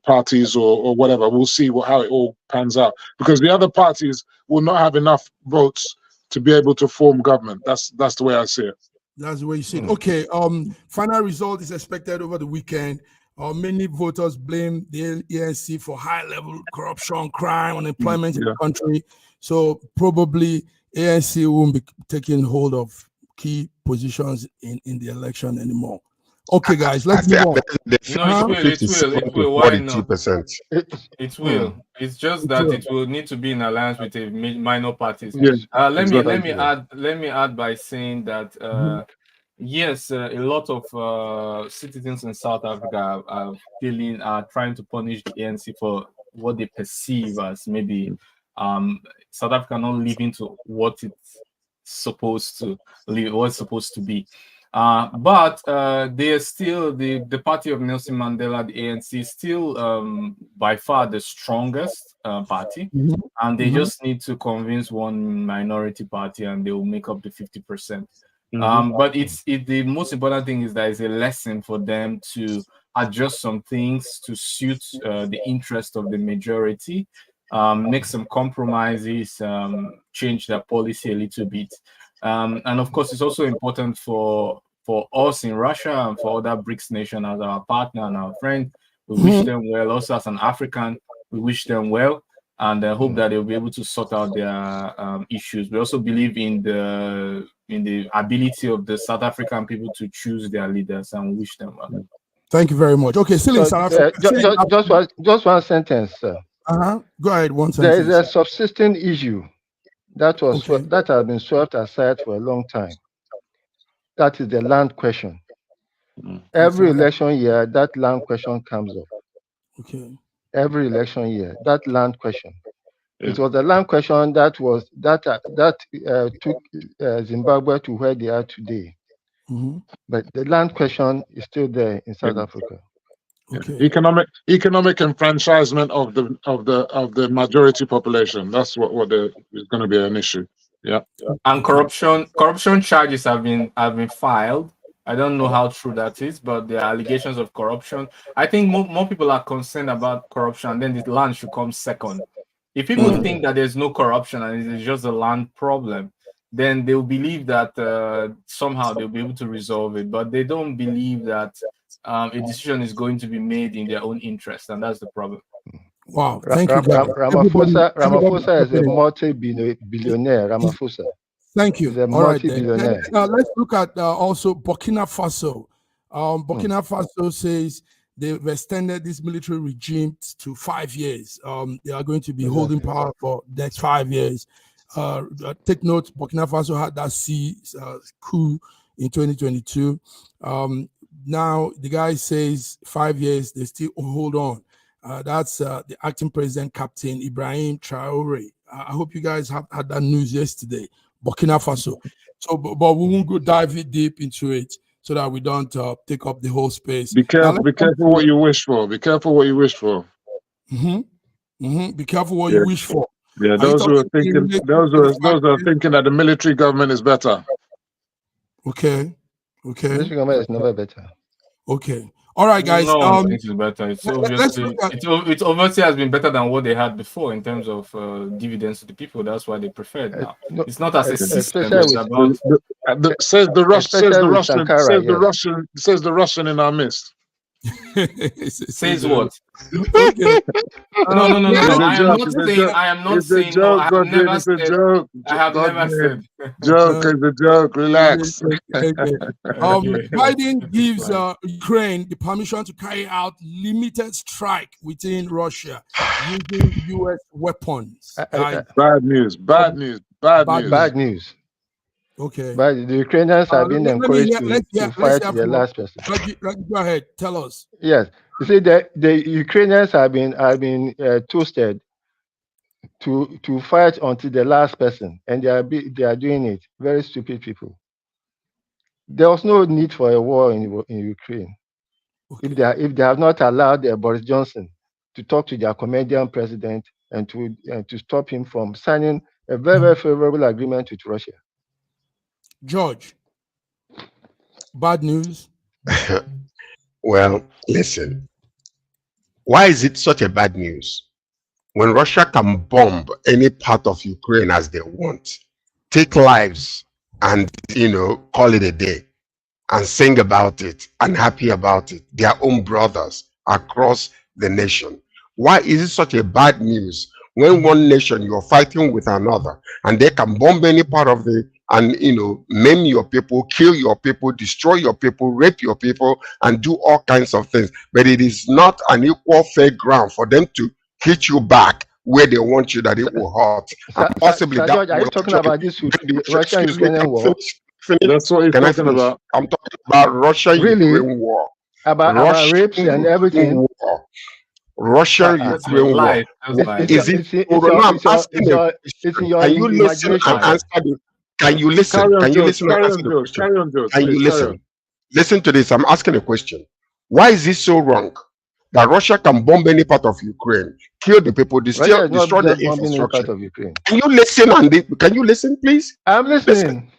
parties or whatever. We'll see how it all pans out, because the other parties will not have enough votes to be able to form government. That's the way I see it. That's the way you see it. Okay. Final result is expected over the weekend. Many voters blame the ANC for high-level corruption, crime, unemployment in the country. So probably ANC won't be taking hold of key positions in the election anymore. Okay, guys, let's move on. No, it will. Why not? It will. It's just that it will need to be in alliance with a minor parties. Yes. Let me add by saying that yes, a lot of citizens in South Africa are trying to punish the ANC for what they perceive as maybe South Africa not living to what it's supposed to be. But they are still the party of Nelson Mandela, the ANC, is still by far the strongest party, and they just need to convince one minority party, and they will make up the 50%. But the most important thing is that it's a lesson for them to adjust some things to suit the interest of the majority, make some compromises, change their policy a little bit. And of course, it's also important for us in Russia and for other BRICS nations as our partner and our friend. We wish them well. Also, as an African, we wish them well, and I hope that they'll be able to sort out their issues. We also believe in the ability of the South African people to choose their leaders, and we wish them well. Thank you very much. Okay, still in South Africa. Just one sentence, sir. Go ahead. One sentence. There is a subsisting issue that has been swept aside for a long time. That is the land question. Every election year, that land question comes up. Okay. Every election year, that land question. It was the land question that took Zimbabwe to where they are today. But the land question is still there in South Africa. Okay. Economic enfranchisement of the majority population. That's what is going to be an issue. Yeah. And corruption charges have been filed. I don't know how true that is, but there are allegations of corruption. I think more people are concerned about corruption, and then the land should come second. If people think that there's no corruption and it's just a land problem, then they'll believe that somehow they'll be able to resolve it. But they don't believe that a decision is going to be made in their own interest, and that's the problem. Wow, thank you. Ramaphosa is a multi-billionaire. Ramaphosa. Thank you. He's a multi-billionaire. Now let's look at also Burkina Faso. Burkina Faso says they've extended this military regime to 5 years. They are going to be holding power for the next 5 years. Take note, Burkina Faso had that coup in 2022. Now the guy says 5 years, they still hold on. That's the acting president, Captain Ibrahim Traore. I hope you guys have had that news yesterday. Burkina Faso. So, but we won't go dive deep into it so that we don't take up the whole space. Be careful what you wish for. Be careful what you wish for. Be careful what you wish for. Yeah, those who are thinking that the military government is better. Okay. Military government is never better. Okay. All right, guys. No, it's better. It's obviously has been better than what they had before in terms of dividends to the people. That's why they preferred now. It's not as a system. It's about says the Russian in our midst. Says what? Okay. No. It's a joke. I am not It's a saying no. joke, I have Godwin. never It's a said. joke. I have never Godwin. said. Joke is a joke. Relax. Okay. Biden gives Ukraine the permission to carry out limited strike within Russia using U.S. weapons. Bad news. Bad news. Bad news. Bad news. Okay. But the Ukrainians have been encouraged to fight the last person. Go ahead. Tell us. Yes. You see, the Ukrainians have been toasted to fight until the last person, and they are doing it. Very stupid people. There was no need for a war in Ukraine. Okay. If they have not allowed Boris Johnson to talk to their Canadian president and to stop him from signing a very, very favorable agreement with Russia. George, bad news. Well, listen. Why is it such a bad news? When Russia can bomb any part of Ukraine as they want, take lives and, call it a day and sing about it and happy about it, their own brothers across the nation. Why is it such a bad news when one nation you're fighting with another and they can bomb any part of maim your people, kill your people, destroy your people, rape your people, and do all kinds of things? But it is not an equal fair ground for them to hit you back where they want you, that it will hurt. Possibly that George, are you talking about this Russia-Ukrainian war? That's what he's talking about. I'm talking about Russia-Ukraine war. About rapes and everything. War. Russia-Ukraine war. Is it? I'm asking you. Can you listen and answer the? Can you listen? Can you listen and answer the question? Can you listen? Listen to this. I'm asking a question. Why is this so wrong? That Russia can bomb any part of Ukraine, kill the people, destroy the infrastructure. Can you listen? Can you listen, please? I'm listening.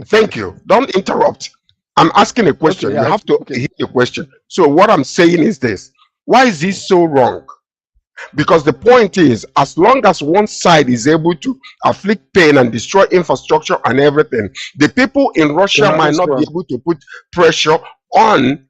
Thank you. Don't interrupt. I'm asking a question. You have to hear the question. So what I'm saying is this. Why is this so wrong? Because the point is, as long as one side is able to afflict pain and destroy infrastructure and everything, the people in Russia might not be able to put pressure on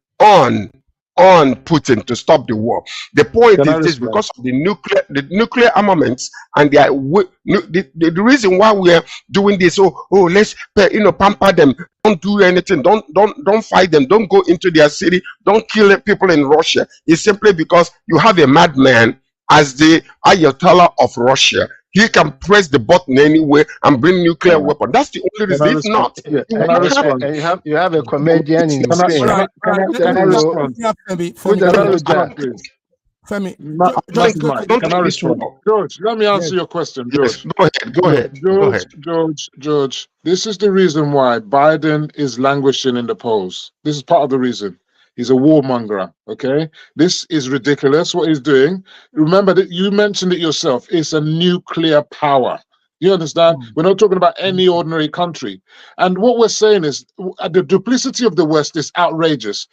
Putin to stop the war. The point is this: because of the nuclear armaments, and the reason why we are doing this. Let's pamper them. Don't do anything. Don't fight them. Don't go into their city. Don't kill people in Russia. It's simply because you have a madman as the Ayatollah of Russia. He can press the button anyway and bring nuclear weapon. That's the only reason. If not, you have a comedian in Ukraine. Can I respond? Femi, can I respond? George, let me answer your question, George. Go ahead. George, this is the reason why Biden is languishing in the polls. This is part of the reason. He's a warmonger, okay? This is ridiculous, what he's doing. Remember that you mentioned it yourself. It's a nuclear power. You understand? We're not talking about any ordinary country. And what we're saying is the duplicity of the West is outrageous.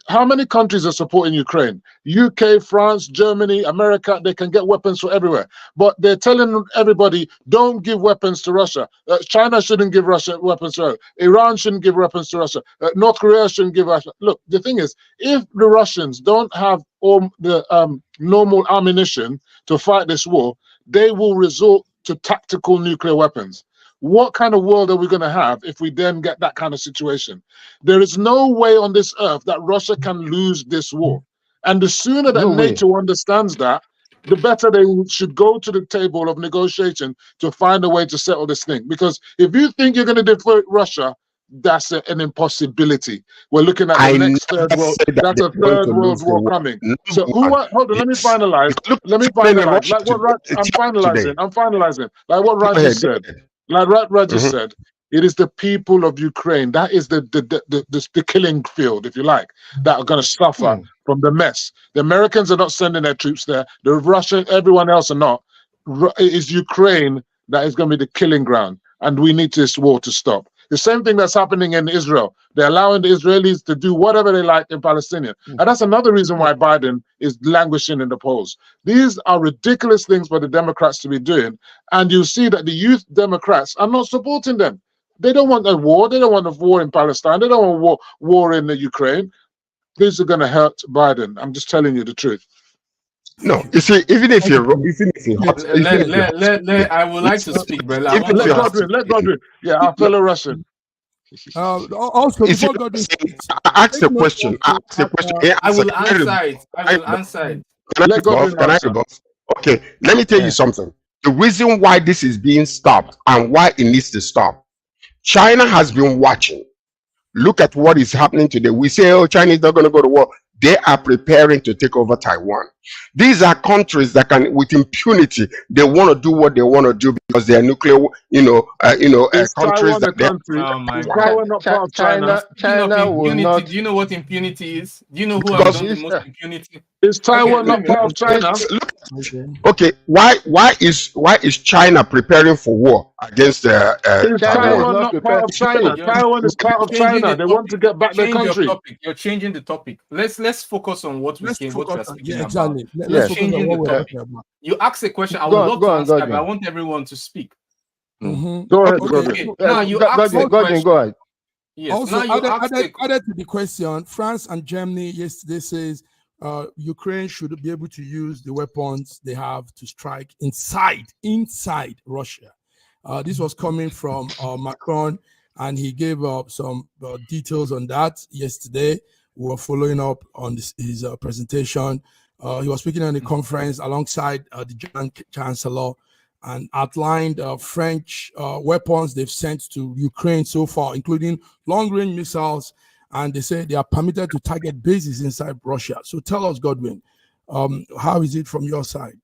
How many countries are supporting Ukraine? UK, France, Germany, America, they can get weapons from everywhere. But they're telling everybody, don't give weapons to Russia. China shouldn't give Russia weapons to Russia. Iran shouldn't give weapons to Russia. North Korea shouldn't give Russia. Look, the thing is, if the Russians don't have all the normal ammunition to fight this war, they will resort to tactical nuclear weapons. What kind of world are we going to have if we then get that kind of situation? There is no way on this earth that Russia can lose this war. And the sooner that NATO understands that, the better they should go to the table of negotiation to find a way to settle this thing. Because if you think you're going to defeat Russia, that's an impossibility. We're looking at the next third world. That's a third world war coming. So hold on, let me finalize. I'm finalizing. Like what Roger said. Like Roger said, it is the people of Ukraine. That is the killing field, if you like, that are going to suffer from the mess. The Americans are not sending their troops there. The Russian, everyone else are not. It is Ukraine that is going to be the killing ground, and we need this war to stop. The same thing that's happening in Israel. They're allowing the Israelis to do whatever they like in Palestine. And that's another reason why Biden is languishing in the polls. These are ridiculous things for the Democrats to be doing. And you see that the youth Democrats are not supporting them. They don't want a war. They don't want a war in Palestine. They don't want war in the Ukraine. These are going to hurt Biden. I'm just telling you the truth. No, you see, even if you're I would like to speak, brother. Let Godwin. Yeah, our fellow Russian. Also, before Godwin, ask the question. Ask the question. I will answer it. I will answer it. Can I rebuff? Okay, let me tell you something. The reason why this is being stopped and why it needs to stop. China has been watching. Look at what is happening today. We say, oh, China is not going to go to war. They are preparing to take over Taiwan. These are countries that can, with impunity, they want to do what they want to do because they are nuclear, countries. Taiwan a country? Is Taiwan not part of China? China will not. Do you know what impunity is? Do you know who has done the most impunity? Is Taiwan not part of China? Okay, why is China preparing for war against Is Taiwan not part of China? Taiwan is part of China. They want to get back their country. You're changing the topic. Let's focus on what we're speaking about. Let's changing the topic. You ask a question. I would love to answer, but I want everyone to speak. Go ahead. Okay. Now you ask a question. Go ahead. Yes. Also, now added to the question, France and Germany yesterday says Ukraine should be able to use the weapons they have to strike inside Russia. This was coming from Macron, and he gave some details on that yesterday. We were following up on his presentation. He was speaking on the conference alongside the German Chancellor and outlined French weapons they've sent to Ukraine so far, including long-range missiles, and they say they are permitted to target bases inside Russia. So tell us, Godwin, how is it from your side?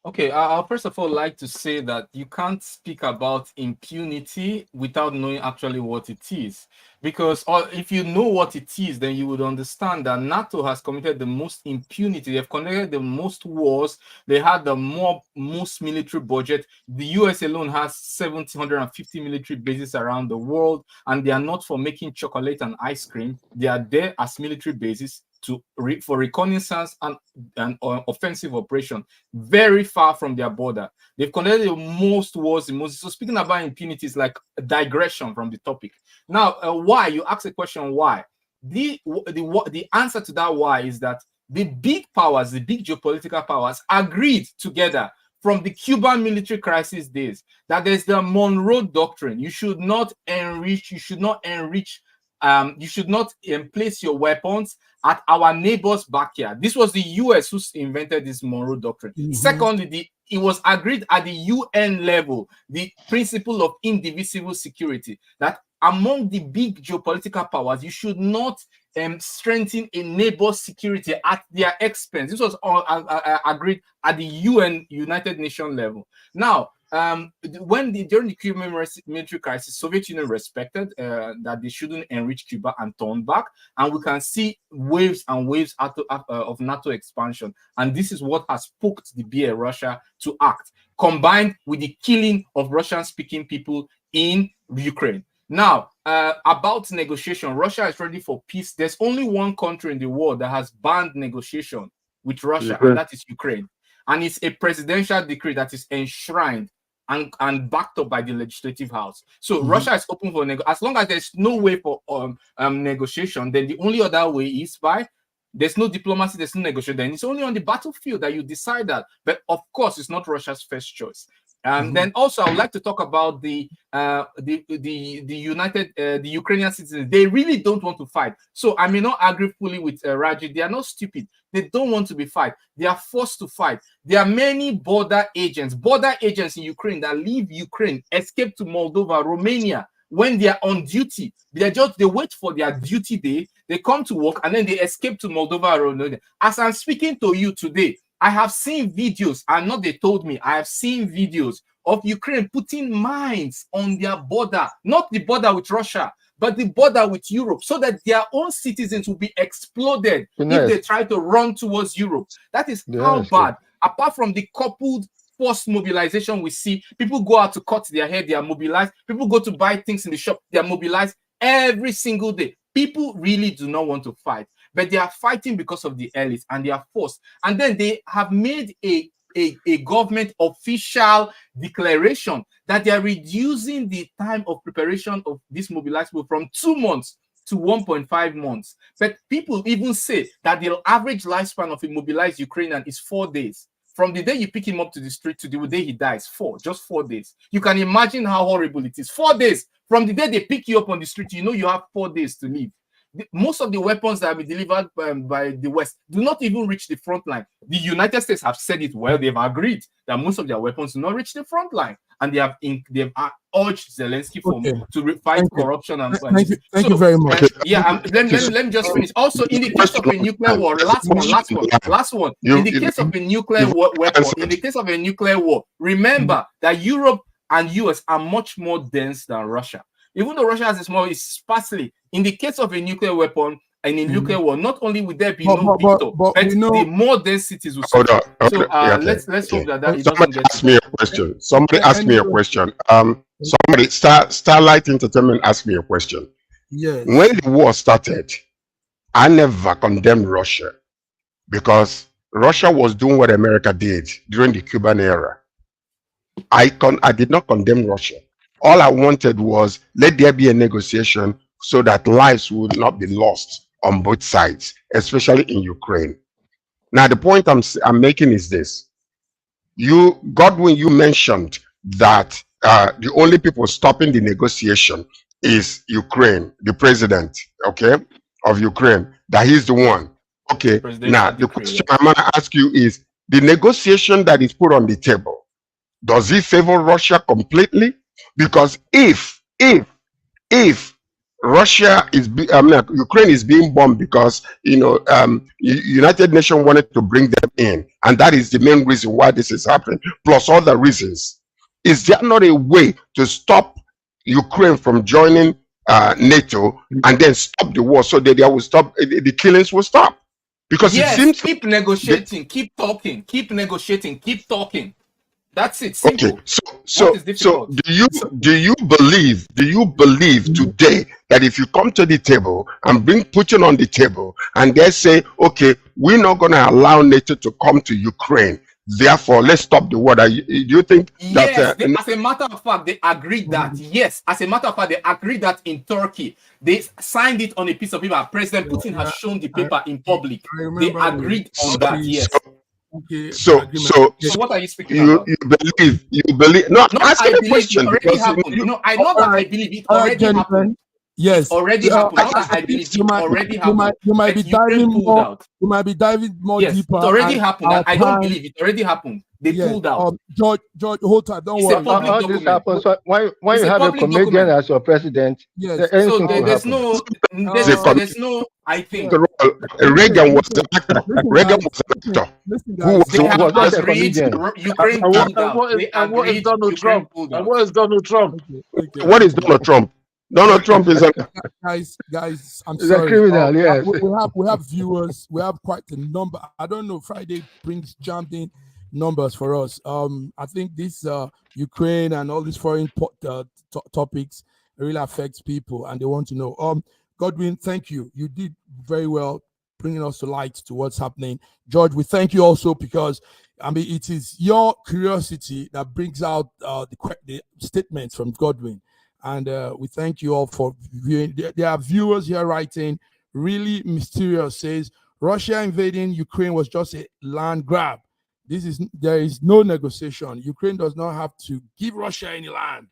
Okay, I'll first of all like to say that you can't speak about impunity without knowing actually what it is. Because if you know what it is, then you would understand that NATO has committed the most impunity. They've conducted the most wars. They had the most military budget. The US alone has 750 military bases around the world, and they are not for making chocolate and ice cream. They are there as military bases for reconnaissance and offensive operation, very far from their border. They've conducted the most wars. So speaking about impunity is like a digression from the topic. Now, why? You ask the question why. The answer to that why is that the big powers, the big geopolitical powers, agreed together from the Cuban military crisis days that there's the Monroe Doctrine. You should not enrich. You should not place your weapons at our neighbor's backyard. This was the US who invented this Monroe Doctrine. Secondly, it was agreed at the UN level, the principle of indivisible security, that among the big geopolitical powers, you should not strengthen a neighbor's security at their expense. This was all agreed at the United Nations level. Now, during the Cuban military crisis, Soviet Union respected that they shouldn't enrich Cuba and turn back, and we can see waves and waves of NATO expansion, and this is what has poked the bear Russia to act, combined with the killing of Russian-speaking people in Ukraine. Now, about negotiation, Russia is ready for peace. There's only one country in the world that has banned negotiation with Russia, and that is Ukraine. And it's a presidential decree that is enshrined and backed up by the legislative house. So Russia is open for as long as there's no way for negotiation, then the only other way is by there's no diplomacy, there's no negotiation. Then it's only on the battlefield that you decide that. But of course, it's not Russia's first choice. And then also, I would like to talk about the Ukrainian citizens. They really don't want to fight. So I may not agree fully with Raji. They are not stupid. They don't want to be fight. They are forced to fight. There are many border agents in Ukraine that leave Ukraine, escape to Moldova, Romania. When they are on duty, they wait for their duty day. They come to work and then they escape to Moldova, Romania. As I'm speaking to you today, I have seen videos, and not they told me, I have seen videos of Ukraine putting mines on their border, not the border with Russia, but the border with Europe, so that their own citizens will be exploded if they try to run towards Europe. That is how bad. Apart from the coupled forced mobilization we see, people go out to cut their hair, they are mobilized. People go to buy things in the shop, they are mobilized every single day. People really do not want to fight, but they are fighting because of the elites, and they are forced. And then they have made a government official declaration that they are reducing the time of preparation of this mobilized people from 2 months to 1.5 months. But people even say that the average lifespan of a mobilized Ukrainian is 4 days. From the day you pick him up to the street to the day he dies, just 4 days. You can imagine how horrible it is. 4 days. From the day they pick you up on the street, you know you have 4 days to live. Most of the weapons that have been delivered by the West do not even reach the front line. The United States have said it well. They've agreed that most of their weapons do not reach the front line, and they have urged Zelensky to fight corruption. And thank you very much. Let me just finish. Also, in the case of a nuclear war, last one. In the case of a nuclear weapon, in the case of a nuclear war, remember that Europe and US are much more dense than Russia. Even though Russia has a small, it's sparsely. In the case of a nuclear weapon and in nuclear war, not only will there be no victor, but the more dense cities will suffer. So let's hope that it doesn't get. Ask me a question. Somebody asked me a question. Somebody, Starlight Entertainment asked me a question. Yes. When the war started, I never condemned Russia because Russia was doing what America did during the Cuban era. I did not condemn Russia. All I wanted was let there be a negotiation so that lives would not be lost on both sides, especially in Ukraine. Now, the point I'm making is this. Godwin, you mentioned that the only people stopping the negotiation is Ukraine, the president, okay, of Ukraine, that he's the one. Okay, now the question I'm going to ask you is, the negotiation that is put on the table, does it favor Russia completely? Because if Russia is, Ukraine is being bombed because, United Nations wanted to bring them in, and that is the main reason why this is happening, plus other reasons. Is there not a way to stop Ukraine from joining NATO and then stop the war so that they will stop, the killings will stop? Because yes, it seems keep negotiating, keep talking, keep negotiating, keep talking. That's it. Simple. Okay. So do you believe today that if you come to the table and bring Putin on the table and they say, okay, we're not going to allow NATO to come to Ukraine, therefore let's stop the war, do you think that as a matter of fact they agreed that? Yes, as a matter of fact they agreed that in Turkey. They signed it on a piece of paper. President Putin has shown the paper in public. They agreed on that. Yes. Okay. So what are you speaking about? You believe? No, I'm asking a question. It already happened. I know that I believe it already happened. Yes, already happened. Not that I believe it already happened. You might be diving more. You might be diving more deeper. It already happened. I don't believe it already happened. They pulled out. George, hold on. Don't worry. All this happens. So when you have a comedian as your president, yes. So there's no. I think Reagan was the actor. Reagan was an actor. Who was a comedian? Ukraine pulled out. And what is Donald Trump? And what is Donald Trump? Okay. What is Donald Trump? Donald Trump is a guys. I'm sorry. Sorry. A criminal. Yes. We have viewers. We have quite a number. I don't know. Friday brings jammed in numbers for us. I think this Ukraine and all these foreign topics really affects people, and they want to know. Godwin, thank you. You did very well bringing us to light to what's happening. George, we thank you also because it is your curiosity that brings out the statements from Godwin. And we thank you all for viewing. There are viewers here writing, really mysterious, says, Russia invading Ukraine was just a land grab. There is no negotiation. Ukraine does not have to give Russia any land.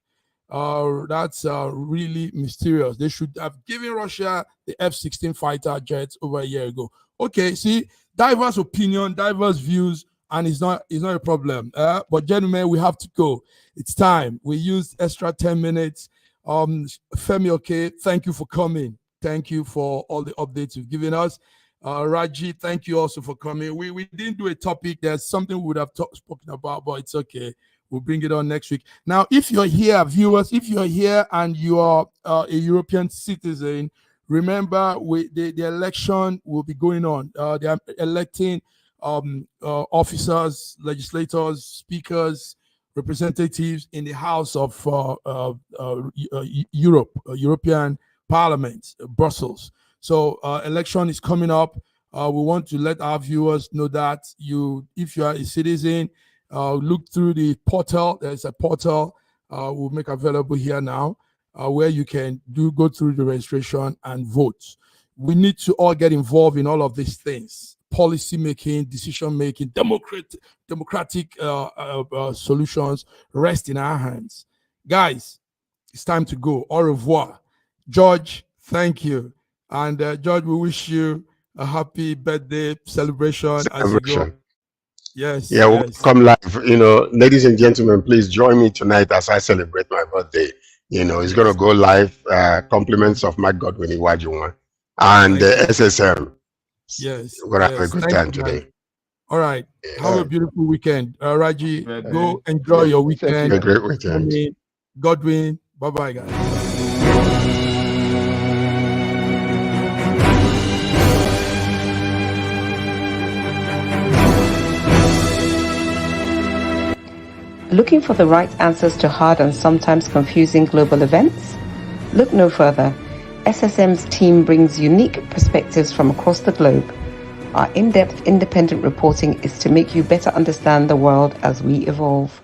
That's really mysterious. They should have given Russia the F-16 fighter jets over a year ago. Okay, see, diverse opinion, diverse views, and it's not a problem. But gentlemen, we have to go. It's time. We used extra 10 minutes. Femi, okay, thank you for coming. Thank you for all the updates you've given us. Raji, thank you also for coming. We didn't do a topic. There's something we would have spoken about, but it's okay. We'll bring it on next week. Now, if you're here, viewers, if you're here and you are a European citizen, remember the election will be going on. They are electing officers, legislators, speakers, representatives in the House of European Parliament, Brussels. So election is coming up. We want to let our viewers know that if you are a citizen, look through the portal. There's a portal we'll make available here now. where you can go through the registration and vote. We need to all get involved in all of these things: policy making, decision making, democratic solutions rest in our hands. Guys, it's time to go. Au revoir. George, thank you. And George, we wish you a happy birthday celebration as you go. Yes. Yeah, we'll come live. Ladies and gentlemen, please join me tonight as I celebrate my birthday. It's going to go live. Compliments of Mike Godwin Iwajuwan and SSM. Yes. We're going to have a good time today. All right. Have a beautiful weekend. Raji, go enjoy your weekend. A great weekend. Godwin, bye-bye, guys. Looking for the right answers to hard and sometimes confusing global events? Look no further. SSM's team brings unique perspectives from across the globe. Our in-depth independent reporting is to make you better understand the world as we evolve.